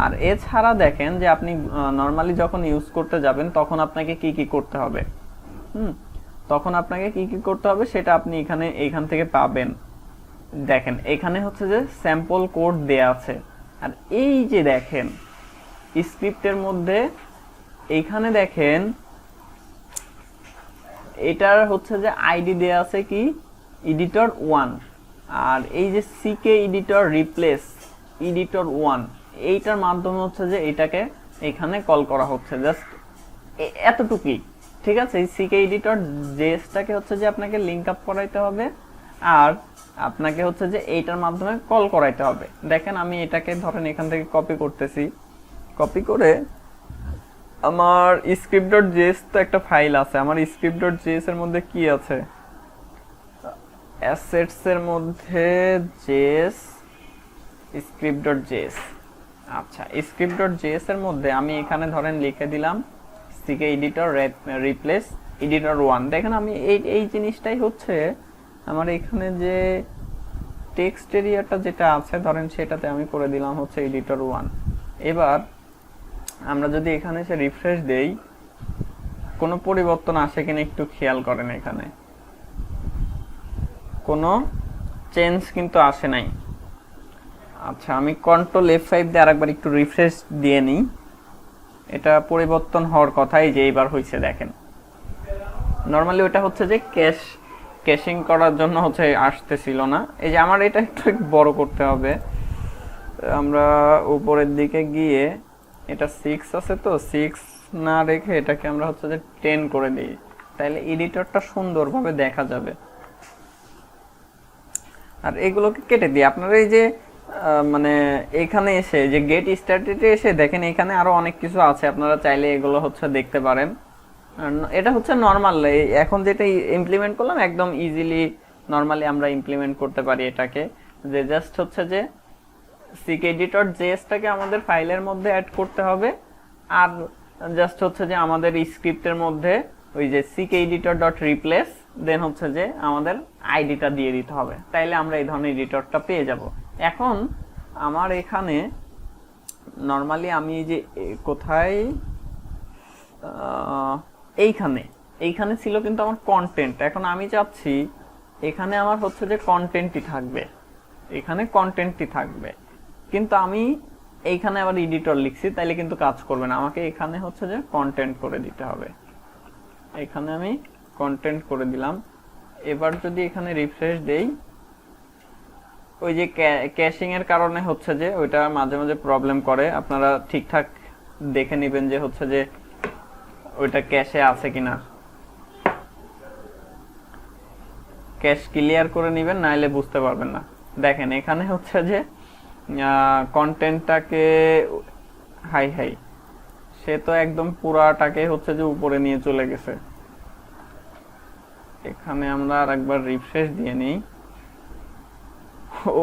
আর এছাড়া দেখেন যে আপনি নরমালি যখন ইউজ করতে যাবেন তখন আপনাকে কি কি করতে হবে, তখন আপনাকে কি কি করতে হবে সেটা আপনি এইখান থেকে পাবেন। দেখেন এখানে হচ্ছে যে স্যাম্পল কোড দেয়া আছে। আর এই যে দেখেন স্ক্রিপ্টের মধ্যে এইখানে দেখেন এটার হচ্ছে যে আইডি দেয়া আছে কি এডিটর 1, আর এই যে সিকে এডিটর রিপ্লেস এডিটর 1, এইটার মাধ্যমে হচ্ছে যে এটাকে এখানে কল করা হচ্ছে। জাস্ট এতটুকুই, ঠিক আছে। এই সিকে এডিটর জেএসটাকে হচ্ছে যে আপনাকে লিংক আপ করাইতে হবে, আর আপনাকে হচ্ছে যে এইটার মাধ্যমে কল করাইতে হবে। দেখেন আমি এটাকে ধরেন এখান থেকে কপি করতেছি, কপি করে আমার script.js তো একটা ফাইল আছে, আমার script.js এর মধ্যে কি আছে, assets এর মধ্যে js script.js। আচ্ছা, script.js এর মধ্যে আমি এখানে ধরেন লিখে দিলাম সিকে এডিটর রিপ্লেস এডিটর 1। দেখেন আমি এই জিনিসটাই হচ্ছে আমার এখানে যে টেক্সট এরিয়াটা যেটা আছে ধরেন সেটাতে আমি করে দিলাম হচ্ছে এডিটর 1। এবার আমরা যদি এখানে এসে রিফ্রেশ দেই, কোনো পরিবর্তন আসে কিনা একটু খেয়াল করেন। এখানে কোনো চেঞ্জ কিন্তু আসে নাই। আচ্ছা, আমি কন্ট্রোল F5 দিয়ে আরেকবার একটু রিফ্রেশ দিয়ে নিই। এটা পরিবর্তন হওয়ার কথাই যে এইবার হয়েছে। দেখেন নরমালি ওটা হচ্ছে যে ক্যাশিং করার জন্য হচ্ছে আসতেছিল না। এই যে আমার এটা একটু বড় করতে হবে, আমরা উপরের দিকে গিয়ে এটা 6 আছে তো 6 না রেখে এটাকে আমরা হচ্ছে যে 10 করে দিই, তাহলে এডিটরটা সুন্দরভাবে দেখা যাবে। আর এগুলোকে কেটে দিই। আপনারা এই যে মানে এখানে এসে যে গেট স্টার্টেডে এসে দেখেন এখানে আরো অনেক কিছু আছে, আপনারা চাইলে এগুলো হচ্ছে দেখতে পারেন। এটা হচ্ছে নরমাল, এখন যেটা ইমপ্লিমেন্ট করলাম একদম ইজিলি নরমালি আমরা ইমপ্লিমেন্ট করতে পারি এটাকে। যে জাস্ট হচ্ছে যে সিকে এডিটর জেএসটাকে আমাদের ফাইলের মধ্যে অ্যাড করতে হবে, আর জাস্ট হচ্ছে যে আমাদের স্ক্রিপ্টের মধ্যে ওই যে ckeditor.replace দেন হচ্ছে যে আমাদের আইডিটা দিয়ে দিতে হবে, তাইলে আমরা এই ধরনের এডিটরটা পেয়ে যাব। এখন আমার এখানে নরমালি আমি যে কোথায় এইখানে ছিল কিন্তু আমার কন্টেন্ট, এখন আমি চাচ্ছি এখানে আমার হচ্ছে যে কন্টেন্টই থাকবে, এখানে কন্টেন্টই থাকবে, কিন্তু আমি এইখানে আবার এডিটর লিখছি, তাইলে কিন্তু কাজ করবে না। আমাকে এখানে হচ্ছে যে কন্টেন্ট করে দিতে হবে, এখানে আমি কন্টেন্ট করে দিলাম। এবার যদি এখানে রিফ্রেশ দেই, ওই যে ক্যাশিং এর কারণে হচ্ছে যে ওইটা মাঝে মাঝে প্রবলেম করে, আপনারা ঠিকঠাক দেখে নেবেন যে হচ্ছে যে ওইটা ক্যাশে আছে কিনা, ক্যাশ ক্লিয়ার করে নেবেন, নাইলে বুঝতে পারবেন না। দেখেন এখানে হচ্ছে যে কন্টেন্টটাকে হাই সে তো একদম পুরাটাকে হচ্ছে যে উপরে নিয়ে চলে গেছে। এখানে আমরা আরেকবার রিফ্রেশ দিয়ে নিই,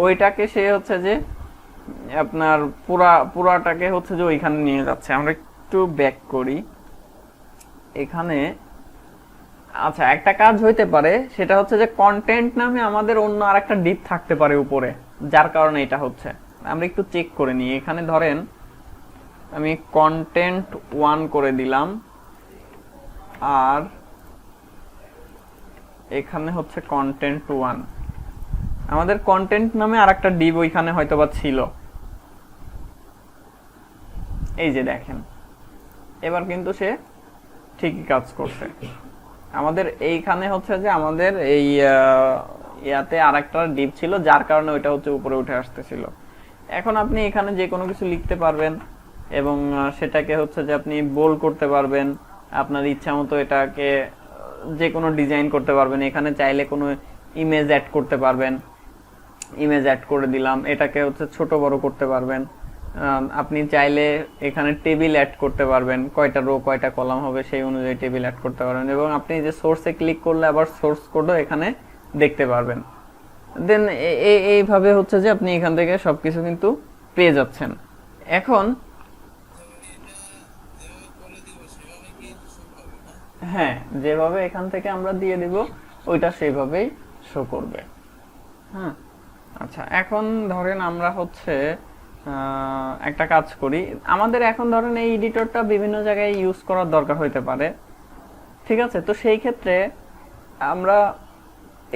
ওইটাকে সে হচ্ছে যে আপনার পুরাটাকে হচ্ছে যে ওইখানে নিয়ে যাচ্ছে। আমরা একটু ব্যাক করি এখানে। আচ্ছা, একটা কাজ হইতে পারে, সেটা হচ্ছে যে কন্টেন্ট নামে আমাদের অন্য আরেকটা ডিপ থাকতে পারে উপরে, যার কারণে এটা হচ্ছে। আমরা একটু চেক করে নিই। এখানে ধরেন আমি কন্টেন্ট 1 করে দিলাম, আর এখানে হচ্ছে কন্টেন্ট 1। আমাদের কন্টেন্ট নামে আরেকটা ডিপ ওইখানে হয়তোবা ছিল, এই যে দেখেন এবার কিন্তু সে ঠিকই কাজ করছে। আমাদের এইখানে হচ্ছে যে আমাদের এই ইয়াতে আরেকটা ডিপ ছিল, যার কারণে ওইটা হচ্ছে উপরে উঠে আসতেছিল। এখন আপনি এখানে যে কোনো কিছু লিখতে পারবেন এবং সেটাকে হচ্ছে যে আপনি বোল্ড করতে পারবেন, আপনার ইচ্ছা মতো এটাকে যে কোনো ডিজাইন করতে পারবেন। এখানে চাইলে কোনো ইমেজ অ্যাড করতে পারবেন, ইমেজ অ্যাড করে দিলাম, এটাকে হচ্ছে ছোট বড় করতে পারবেন। আপনি চাইলে এখানে টেবিল অ্যাড করতে পারবেন, কয়টা রো কয়টা কলাম হবে সেই অনুযায়ী টেবিল অ্যাড করতে পারবেন, এবং আপনি যে সোর্সে ক্লিক করলে আবার সোর্স কোডও এখানে দেখতে পারবেন। দেন এইভাবে হচ্ছে যে আপনি এখান থেকে সবকিছু কিন্তু পেয়ে যাচ্ছেন। এখন হ্যাঁ, যেভাবে এখান থেকে আমরা দিয়ে দিব ওইটা সেইভাবেই শো করবে। হ্যাঁ, আচ্ছা, এখন ধরেন আমরা হচ্ছে একটা কাজ করি। আমাদের এখন ধরেন এই এডিটরটা বিভিন্ন জায়গায় ইউজ করার দরকার হইতে পারে, ঠিক আছে? তো সেই ক্ষেত্রে আমরা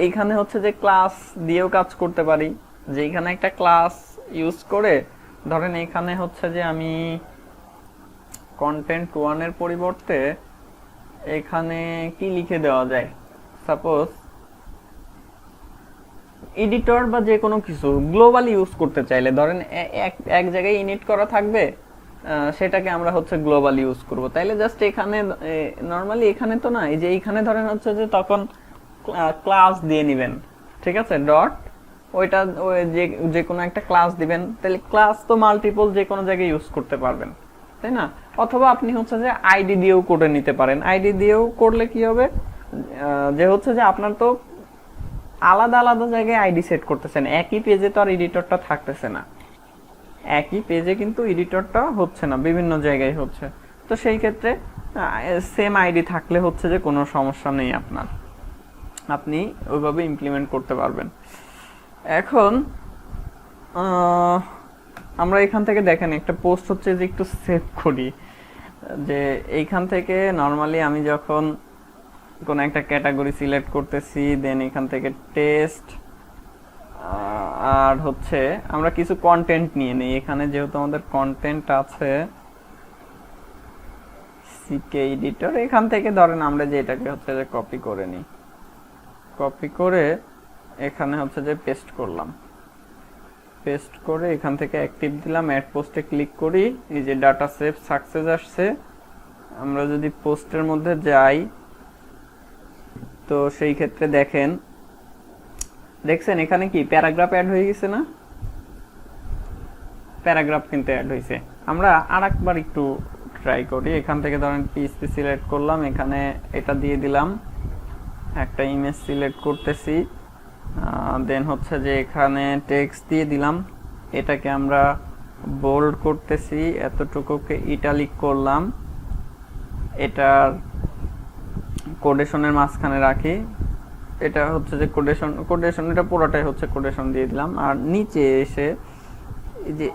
এইখানে হচ্ছে যে ক্লাস দিয়েও কাজ করতে পারি, যে এখানে একটা ক্লাস ইউজ করে ধরেন এখানে হচ্ছে যে আমি কন্টেন্ট 1 এর পরিবর্তে এখানে কি লিখে দেওয়া যায়, সাপোজ এডিটর বা যে কোনো কিছু গ্লোবালি ইউজ করতে চাইলে ধরেন এক জায়গায় ইনিট করা থাকবে, সেটাকে আমরা হচ্ছে গ্লোবালি ইউজ করব। তাইলে জাস্ট এখানে নরমালি এখানে তো না, এই যে এইখানে ধরেন হচ্ছে যে তখন ক্লাস দিয়ে নেবেন, ঠিক আছে, ডট ওইটা যে কোনো একটা ক্লাস দিবেন, তাহলে ক্লাস তো মাল্টিপল যে কোনো জায়গায় ইউজ করতে পারবেন, তাই না? অথবা আপনি হচ্ছে যে আইডি দিয়েও করে নিতে পারেন। আইডি দিয়েও করলে কি হবে, যে হচ্ছে যে আপনার তো আলাদা আলাদা জায়গায় আইডি সেট করতেছেন, একই পেজে তো আর এডিটরটা থাকতেছে না, একই পেজে কিন্তু এডিটরটা হচ্ছে না, বিভিন্ন জায়গায় হচ্ছে। তো সেই ক্ষেত্রে সেম আইডি থাকলে হচ্ছে যে কোনো সমস্যা নেই আপনার, আপনি ওইভাবে ইমপ্লিমেন্ট করতে পারবেন। এখন আমরা এখান থেকে দেখেন একটা পোস্ট হচ্ছে যে একটু সেভ করি, যে এইখান থেকে নরমালি আমি যখন কোন একটা ক্যাটাগরি সিলেক্ট করতেছি, দেন এখান থেকে টেস্ট, আর হচ্ছে আমরা কিছু কন্টেন্ট নিয়ে নেই। এখানে যেহেতু আমাদের কন্টেন্ট আছে সিকে এডিটর, এখান থেকে ধরেন আমরা যে এটাকে হচ্ছে যে কপি করে নিই, কপি করে এখানে হচ্ছে যে পেস্ট করলাম, পেস্ট করে এখান থেকে অ্যাক্টিভ দিলাম, অ্যাড পোস্টে ক্লিক করি, এই যে ডাটা সেভ সাকসেস আসছে। আমরা যদি পোস্টের মধ্যে যাই, তো সেই ক্ষেত্রে দেখছেন এখানে কি প্যারাগ্রাফ অ্যাড হয়ে গেছে না, প্যারাগ্রাফ কিন্তু অ্যাড হয়েছে। আমরা আরেকবার একটু ট্রাই করি। এখান থেকে ধরেন পিএসপি সিলেক্ট করলাম, এখানে এটা দিয়ে দিলাম, একটা ইমেজ সিলেক্ট করতেছি, দেন হচ্ছে যে এখানে টেক্সট দিয়ে দিলাম, এটাকে আমরা বোল্ড করতেছি, এতটুকুকে ইটালিক করলাম, এটার কোটেশনের মাঝখানে রাখি। এটা হচ্ছে যে কোটেশন এটা পুরোটাই হচ্ছে কোটেশন দিয়ে দিলাম। আর নিচে এসে এই যে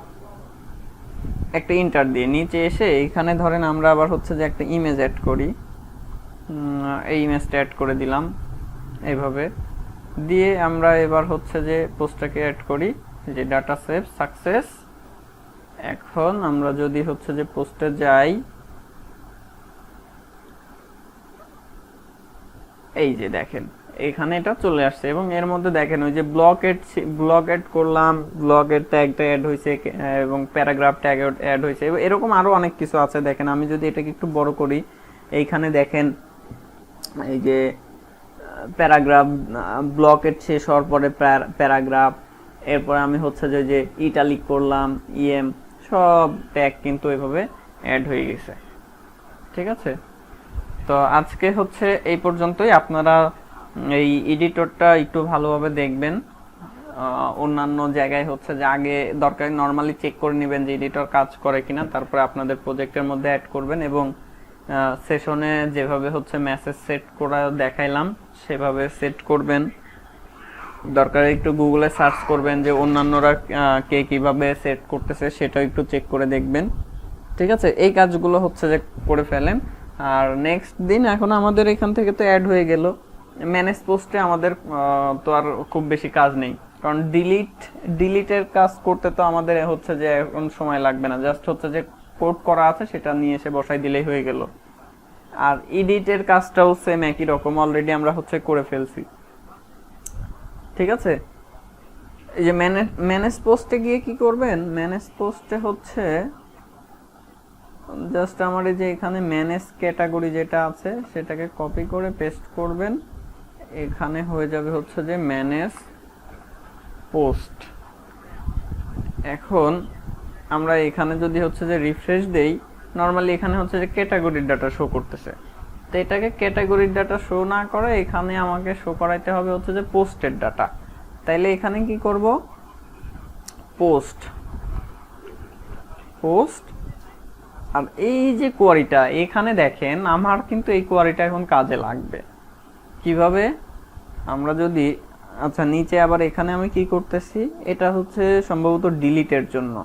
একটা ইন্টার দিয়ে নিচে এসে এখানে ধরেন আমরা আবার হচ্ছে যে একটা ইমেজ অ্যাড করি, এই ইমেজটা অ্যাড করে দিলাম এইভাবে দিয়ে আমরা এবার হচ্ছে যে পোস্টটাকে অ্যাড করি যে ডাটা সেভ সাকসেস। এখন আমরা যদি হচ্ছে যে পোস্টে যাই, এই যে দেখেন এখানে এটা চলে আসছে এবং এর মধ্যে দেখেন ওই যে ব্লক এড করলাম, ব্লগের ট্যাগটা অ্যাড হয়েছে এবং প্যারাগ্রাফ ট্যাগ অ্যাড হয়েছে, এরকম আরো অনেক কিছু আছে। দেখেন আমি যদি এটাকে একটু বড় করি, এইখানে দেখেন এই যে প্যারাগ্রাফ, ব্লকেট শেষ হওয়ার পরে প্যারাগ্রাফ, এরপরে আমি হচ্ছে যে ইটালিক করলাম, সব ট্যাগ কিন্তু এভাবে অ্যাড হয়ে গেছে। ঠিক আছে, তো আজকে হচ্ছে এই পর্যন্তই। আপনারা এই এডিটরটা একটু ভালোভাবে দেখবেন। অন্যান্য জায়গায় হচ্ছে যে আগে দরকারি নর্মালি চেক করে নেবেন যে এডিটর কাজ করে কিনা, তারপরে আপনাদের প্রজেক্টের মধ্যে অ্যাড করবেন এবং সেশনে যেভাবে হচ্ছে মেসেজ সেট করা দেখাইলাম সেভাবে সেট করবেন। দরকার একটু গুগলে সার্চ করবেন যে অন্যান্যরা কে কিভাবে সেট করতেছে, সেটা একটু চেক করে দেখবেন। ঠিক আছে, এই কাজগুলো হচ্ছে যে করে ফেলেন। আর নেক্সট দিন এখন আমাদের এখান থেকে তো অ্যাড হয়ে গেল, ম্যানেজ পোস্টে আমাদের তো আর খুব বেশি কাজ নেই, কারণ ডিলিটের কাজ করতে তো আমাদের হচ্ছে যে এখন সময় লাগবে না, জাস্ট হচ্ছে যে কোড করা আছে সেটা নিয়ে এসে বসাই দিলেই হয়ে গেল। আর এডিটের কাজটাও সেম একই রকম, অলরেডি আমরা হচ্ছে করে ফেলছি। ঠিক আছে, এই যে ম্যানেজ পোস্টে গিয়ে কি করবেন, ম্যানেজ পোস্টে হচ্ছে জাস্ট আমার এই যে এখানে ম্যানেজ ক্যাটাগরি যেটা আছে সেটাকে কপি করে পেস্ট করবেন, এখানে হয়ে যাবে হচ্ছে যে ম্যানেজ পোস্ট। এখন আমরা এখানে যদি হচ্ছে যে রিফ্রেশ দেই, নরমালি এখানে হচ্ছে যে ক্যাটাগরির ডাটা শো করতেছে, তো এটাকে ক্যাটাগরির ডাটা শো না করে এখানে আমাকে শো করাইতে হবে হচ্ছে যে পোস্টের ডাটা। তাইলে এখানে কি করব, পোস্ট আর এই যে কোয়ারিটা এখানে দেখেন আমার কিন্তু এই কোয়ারিটা এখন কাজে লাগবে। কিভাবে, আমরা যদি আচ্ছা নিচে আবার এখানে আমি কি করতেছি, এটা হচ্ছে সম্ভবত ডিলিটের জন্য,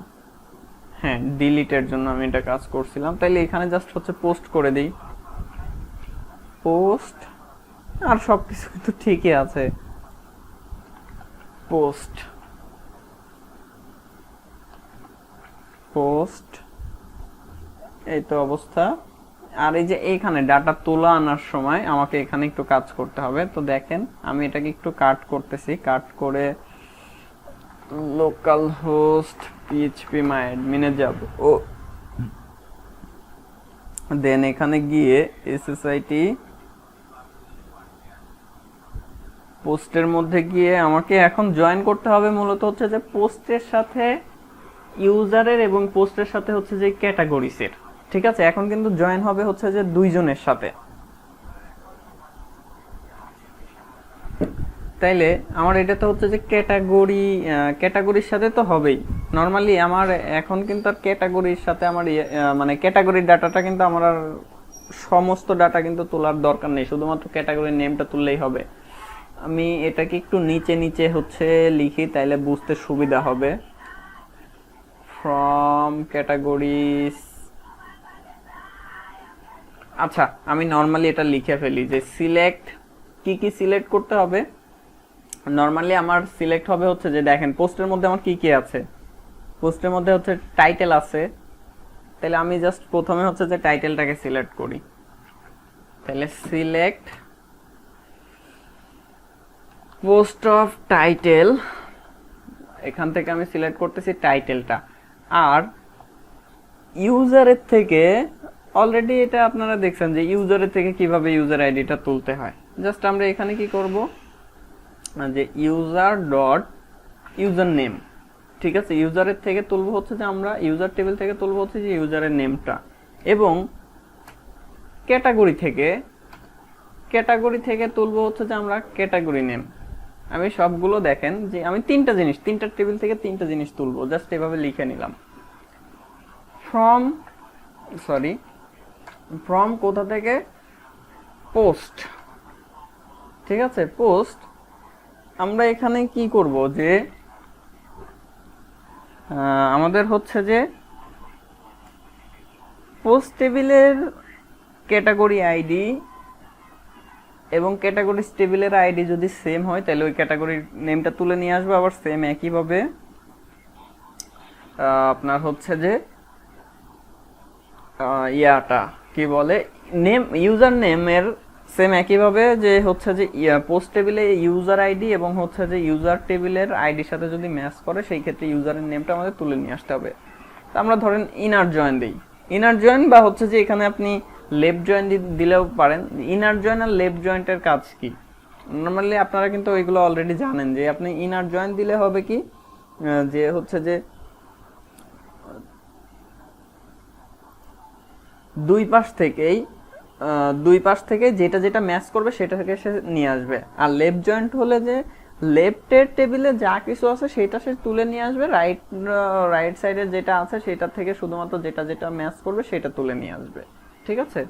হ্যাঁ ডিলিটের জন্য আমি এটা কাজ করছিলাম। তাইলে এখানে জাস্ট হচ্ছে পোস্ট করে দিই, পোস্ট, আর সবকিছু কিন্তু ঠিকই আছে, পোস্ট এই তো অবস্থা। আর এই যে এইখানে ডাটা তোলা আনার সময় আমাকে এখানে একটু কাজ করতে হবে। তো দেখেন আমি এটাকে একটু কাট করতেছি, কাট করে লোকাল হোস্ট পিএইচপি মাই অ্যাডমিনে যাব, ও দেন এখানে গিয়ে এসএসআইটি পোস্টের মধ্যে গিয়ে আমাকে এখন জয়েন করতে হবে মূলত হচ্ছে যে পোস্টের সাথে ইউজারের এবং পোস্টের সাথে হচ্ছে যে ক্যাটাগরিসের। ঠিক আছে, এখন কিন্তু জয়েন হবে হচ্ছে যে দুইজনের সাথে। তাইলে আমার এটা তো হচ্ছে যে ক্যাটাগরির সাথে তো হবেই। নরমালি আমার এখন কিন্তু আর ক্যাটাগরির সাথে আমার মানে ক্যাটাগরির ডাটাটা কিন্তু আমার আর সমস্ত ডাটা কিন্তু তোলার দরকার নেই, শুধুমাত্র ক্যাটাগরির নেমটা তুললেই হবে। আমি এটাকে একটু নিচে নিচে হচ্ছে লিখি, তাইলে বুঝতে সুবিধা হবে। ফ্রম ক্যাটাগরিজ, আচ্ছা আমি নরমালি এটা লিখে ফেলি যে সিলেক্ট, কি সিলেক্ট করতে হবে। নরমালি আমার সিলেক্ট হবে হচ্ছে যে দেখেন পোস্টের মধ্যে আমার কি আছে, পোস্টের মধ্যে হচ্ছে টাইটেল আছে, তাহলে আমি জাস্ট প্রথমে হচ্ছে যে টাইটেলটাকে সিলেক্ট করি, তাহলে সিলেক্ট পোস্ট অফ টাইটেল, এখান থেকে আমি সিলেক্ট করতেছি টাইটেলটা। আর ইউজারের থেকে অলরেডি এটা আপনারা দেখছেন যে ইউজারের থেকে কিভাবে ইউজার আইডিটা তুলতে হয়। জাস্ট আমরা এখানে কি করব যে ইউজার ডট ইউজার নেম, ঠিক আছে, ইউজারের থেকে তুলবো হচ্ছে যে আমরা ইউজার টেবিল থেকে তুলবো হচ্ছে যে ইউজারের নেমটা, এবং ক্যাটাগরি থেকে তুলবো হচ্ছে যে আমরা ক্যাটাগরি নেম। আমি সবগুলো দেখেন যে আমি তিনটা টেবিল থেকে তিনটা জিনিস তুলবো, জাস্ট এভাবে লিখে নিলাম। ফ্রম কোথা থেকে, পোস্ট, ঠিক আছে। পোস্ট আমরা এখানে কি করব যে আমাদের হচ্ছে যে পোস্ট টেবিলের ক্যাটাগরি আইডি এবং ক্যাটাগরিজ টেবিলের আইডি যদি সেম হয় তাহলে ওই ক্যাটাগরির নেমটা তুলে নিয়ে আসবো। আবার সেম একইভাবে আপনার হচ্ছে যে ইয়াটা কি বলে নেম, ইউজার নেমের সেম একইভাবে যে হচ্ছে যে পোস্ট টেবিলে ইউজার আইডি এবং হচ্ছে যে ইউজার টেবিলের আইডির সাথে যদি ম্যাচ করে সেই ক্ষেত্রে ইউজারের নেমটা আমাদের তুলে নিয়ে আসতে হবে। তো আমরা ধরেন ইনার জয়েন দিই, ইনার জয়েন বা হচ্ছে যে এখানে আপনি লেফট জয়েন দিলেও পারেন। ইনার জয়েন আর লেফট জয়েন্টের কাজ কি, নর্মালি আপনারা কিন্তু ওইগুলো অলরেডি জানেন যে আপনি ইনার জয়েন দিলে হবে কি যে হচ্ছে যে দুই পাশ থেকে যেটা যেটা ম্যাচ করবে সেটা থেকে সে নিয়ে আসবে। আর লেফট জয়েন্ট হলে যে লেফটের টেবিলে যা কিছু আছে সেটা সে তুলে নিয়ে আসবে, রাইট সাইডে যেটা আছে সেটা থেকে শুধুমাত্র যেটা যেটা ম্যাচ করবে সেটা তুলে নিয়ে আসবে, ঠিক আছে।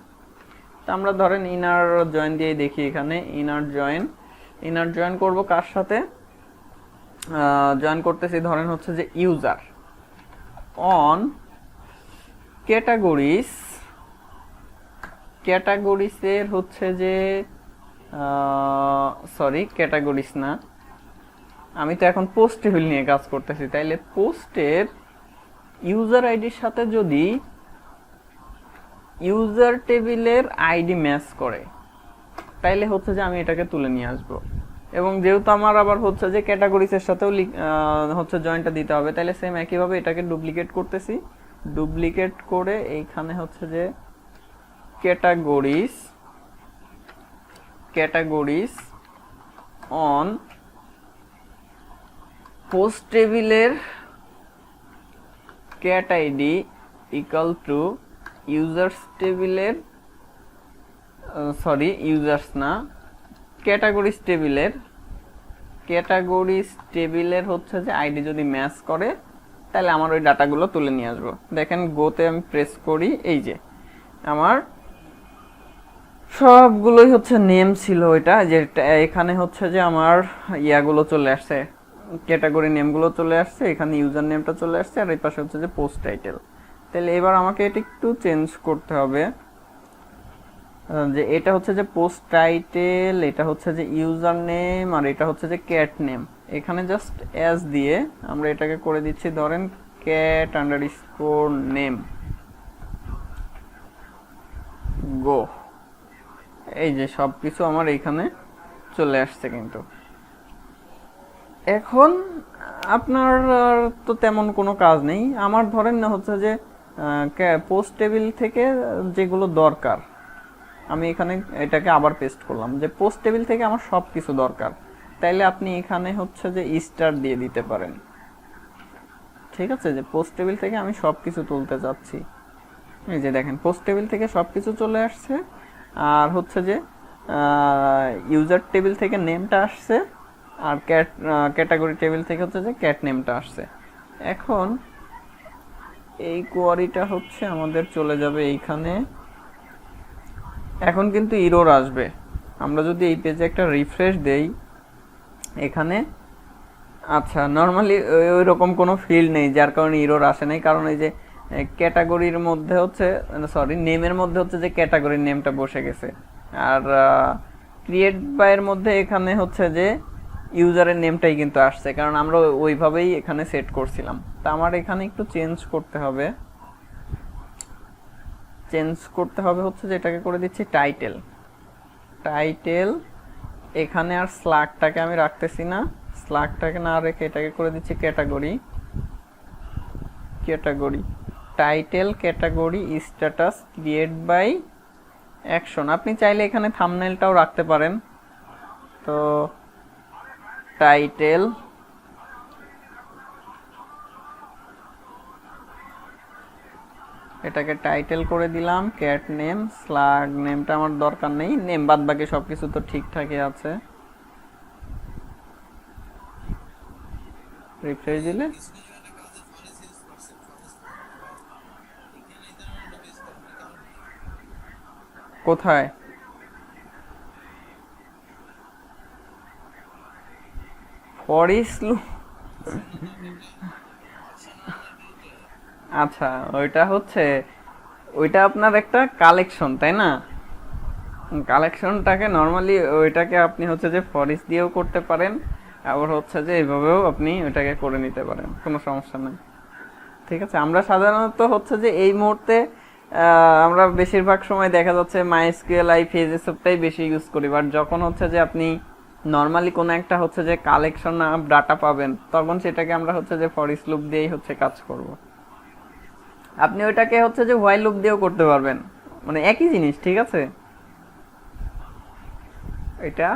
তো আমরা ধরেন ইনার জয়েন দিয়ে দেখি এখানে ইনার জয়েন করব কার সাথে, জয়েন করতেছি ধরেন হচ্ছে যে ইউজার অন ক্যাটাগরিজের হচ্ছে যে সরি ক্যাটাগরিজ না, আমি তো এখন পোস্ট টেবিল নিয়ে কাজ করতেছি, তাইলে পোস্টের ইউজার আইডির সাথে যদি ইউজার টেবিলের আইডি ম্যাচ করে তাইলে হচ্ছে যে আমি এটাকে তুলে নিয়ে আসব। এবং যেহেতু আমার আবার হচ্ছে যে ক্যাটাগরিজের সাথেও হচ্ছে জয়েন্টটা দিতে হবে, তাইলে সেম একইভাবে এটাকে ডুপ্লিকেট করতেছি, ডুপ্লিকেট করে এইখানে হচ্ছে যে ক্যাটাগরিজ অন পোস্ট টেবিলের cat ID equal to users টেবিলের সরি ইউজার্স না ক্যাটাগরিজ টেবিলের হচ্ছে যে আইডি যদি ম্যাচ করে তাহলে আমার ওই ডাটাগুলো তুলে নিয়ে আসবো। দেখেন গোতে আমি প্রেস করি, এই যে আমার সবগুলোই হচ্ছে নেম ছিল ওইটা, যে এখানে হচ্ছে যে আমার ইয়াগুলো চলে আসছে, ক্যাটাগরি নেমগুলো চলে আসছে, এখানে ইউজার নেমটা চলে আসছে, আর এই পাশে হচ্ছে যে পোস্ট টাইটেল। তাহলে এবার আমাকে এটা একটু চেঞ্জ করতে হবে, যে এটা হচ্ছে যে পোস্ট টাইটেল, এটা হচ্ছে যে ইউজার নেম, আর এটা হচ্ছে যে ক্যাট নেম। এখানে জাস্ট অ্যাজ দিয়ে আমরা এটাকে করে দিচ্ছি ধরেন ক্যাট আন্ডারস্কোর নেম গো। এই যে সব কিছু আমার এইখানে চলে আসছে। কিন্তু এখন আপনার তো তেমন কোনো কাজ নেই, আমার ধরেন না হচ্ছে যে পোস্ট টেবিল থেকে যেগুলো দরকার আমি এখানে এটাকে আবার পেস্ট করলাম, যে পোস্ট টেবিল থেকে আমার সব কিছু দরকার, তাইলে আপনি এখানে হচ্ছে যে স্টার দিয়ে দিতে পারেন, ঠিক আছে। যে পোস্ট টেবিল থেকে আমি সব কিছু তুলতে চাচ্ছি, এই যে দেখেন পোস্ট টেবিল থেকে সব কিছু চলে আসছে, আর হচ্ছে যে ইউজার টেবিল থেকে নেমটা আসছে, আর ক্যাটাগরি টেবিল থেকে হচ্ছে যে ক্যাট নেমটা আসছে। এখন এই কোয়ারিটা হচ্ছে আমাদের চলে যাবে এইখানে। এখন কিন্তু ইরোর আসবে, আমরা যদি এই পেজে একটা রিফ্রেশ দেই এখানে, আচ্ছা নর্মালি ওই রকম কোনো ফিল্ড নেই যার কারণে ইরোর আসে নাই, কারণ এই যে ক্যাটাগরির মধ্যে হচ্ছে সরি নেমের মধ্যে হচ্ছে যে ক্যাটাগরির নেমটা বসে গেছে, আর ক্রিয়েট বাইয়ের মধ্যে এখানে হচ্ছে যে ইউজারের নেমটাই কিন্তু আসছে, কারণ আমরা ওইভাবেই এখানে সেট করছিলাম। তা আমার এখানে একটু চেঞ্জ করতে হবে হচ্ছে যে এটাকে করে দিচ্ছি টাইটেল। এখানে আর স্ল্যাগটাকে আমি রাখতেছি না, স্ল্যাগটাকে না রেখে এটাকে করে দিচ্ছি category title category status create by action. আপনি চাইলে এখানে থাম্বনেলটাও রাখতে পারেন। তো টাইটেল এটাকে টাইটেল করে দিলাম, ক্যাট নেম, স্ল্যাগ নেমটা আমার দরকার নেই, নেম বাদ বাকি সবকিছু তো ঠিকঠাকই আছে। রিফ্রেশ দিলে কোথায় ফরিস লুপ, আচ্ছা ওইটা হচ্ছে, ওইটা আপনার একটা কালেকশন তাই না? কালেকশনটাকে নর্মালি ওইটাকে আপনি হচ্ছে যে ফরিস দিয়েও করতে পারেন, আবার হচ্ছে যে এইভাবেও আপনি ওইটাকে করে নিতে পারেন, কোনো সমস্যা নেই। ঠিক আছে, আমরা সাধারণত হচ্ছে যে এই মুহূর্তে আমরা বেশিরভাগ সময় দেখা যাচ্ছে মাইস্কুয়েল আইপিএস এসবটাই বেশি ইউজ করি, বাট যখন হচ্ছে যে আপনি নর্মালি কোনো একটা হচ্ছে যে কালেকশন ডাটা পাবেন, তখন সেটাকে আমরা হচ্ছে যে ফরিস লুপ দিয়েই হচ্ছে কাজ করব। আপনি ওইটাকে হচ্ছে যে হোয়াইল লুপ দিয়েও করতে পারবেন, মানে একই জিনিস। ঠিক আছে, এটা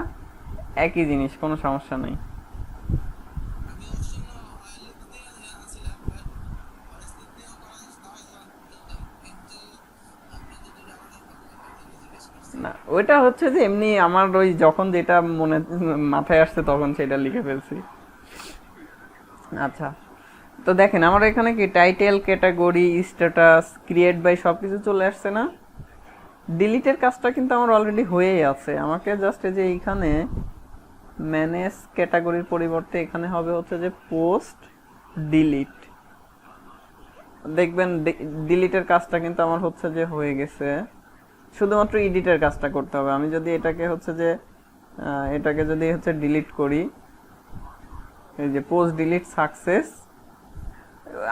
একই জিনিস, কোনো সমস্যা নেই। না ওইটা হচ্ছে যে এমনি আমার ওই যখন যেটা মনে মাথায় আসছে তখন সেটা লিখে ফেলছি। আচ্ছা, তো দেখেন আমার এখানে কি title, category, status, create by সব কিছু চলে আসছে না? ডিলিটের কাজটা কিন্তু আমার অলরেডি হয়েই আছে, আমাকে জাস্ট এই যে এইখানে ম্যানেজ ক্যাটাগরির পরিবর্তে এখানে হবে হচ্ছে যে পোস্ট ডিলিট। দেখবেন ডিলিটের কাজটা কিন্তু আমার হচ্ছে যে হয়ে গেছে, শুধুমাত্র এডিটের কাজটা করতে হবে। আমি যদি এটাকে হচ্ছে যে এটাকে যদি হচ্ছে ডিলিট করি, এই যে পোস্ট ডিলিট সাকসেস,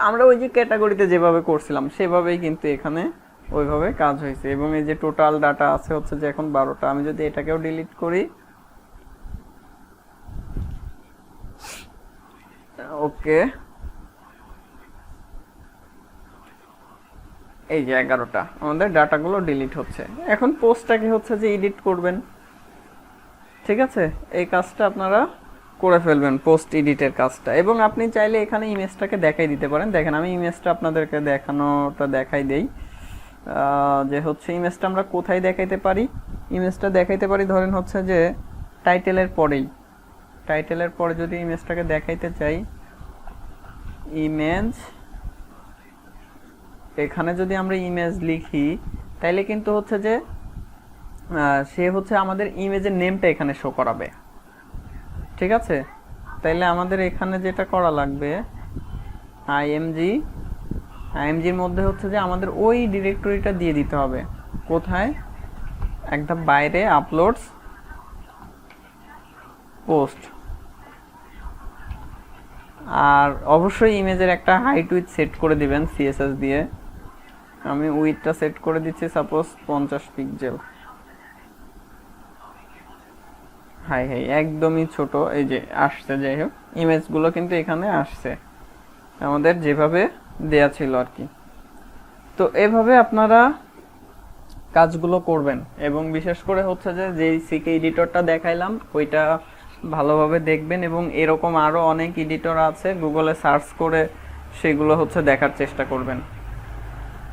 আমরা ওই যে ক্যাটাগরিতে যেভাবে করছিলাম সেভাবেই কিন্তু এখানে ওইভাবে কাজ হয়েছে। এবং এই যে টোটাল ডাটা আছে হচ্ছে যে এখন 12টা, আমি যদি এটাকেও ডিলিট করি, ওকে, এই যে 11টা আমাদের ডাটাগুলো ডিলিট হচ্ছে। এখন পোস্টটাকে হচ্ছে যে এডিট করবেন। ঠিক আছে, এই কাজটা আপনারা করে ফেলবেন, পোস্ট এডিটের কাজটা। এবং আপনি চাইলে এখানে ইমেজটাকে দেখাই দিতে পারেন। দেখেন আমি ইমেজটা আপনাদেরকে দেখাই দেই, যে হচ্ছে ইমেজটা আমরা কোথায় দেখাইতে পারি। ইমেজটা দেখাইতে পারি ধরেন হচ্ছে যে টাইটেলের পরেই, টাইটেলের পরে যদি ইমেজটাকে দেখাইতে চাই, ইমেজ, এখানে যদি আমরা ইমেজ লিখি তাইলে কিন্তু হচ্ছে যে সে হচ্ছে আমাদের ইমেজের নেমটা এখানে শো করাবে। ঠিক আছে, তাইলে আমাদের এখানে যেটা করা লাগবে, আইএমজির মধ্যে হচ্ছে যে আমাদের ওই ডিরেক্টরিটা দিয়ে দিতে হবে। কোথায়? একদম বাইরে, আপলোডস, পোস্ট। আর অবশ্যই ইমেজের একটা হাইট উইথ সেট করে দিবেন সিএসএস দিয়ে। আমি উইথটা সেট করে দিচ্ছি সাপোজ 50 পিক্সেল। হাই হাই একদমই ছোট, এই যে আসছে। যাই হোক, ইমেজগুলো কিন্তু এখানে আসছে আমাদের যেভাবে দেয়া ছিল আর কি। তো এভাবে আপনারা কাজগুলো করবেন। এবং বিশেষ করে হচ্ছে যে যেই সিকে এডিটরটা দেখাইলাম ওইটা ভালোভাবে দেখবেন, এবং এরকম আরও অনেক এডিটর আছে, গুগলে সার্চ করে সেগুলো হচ্ছে দেখার চেষ্টা করবেন।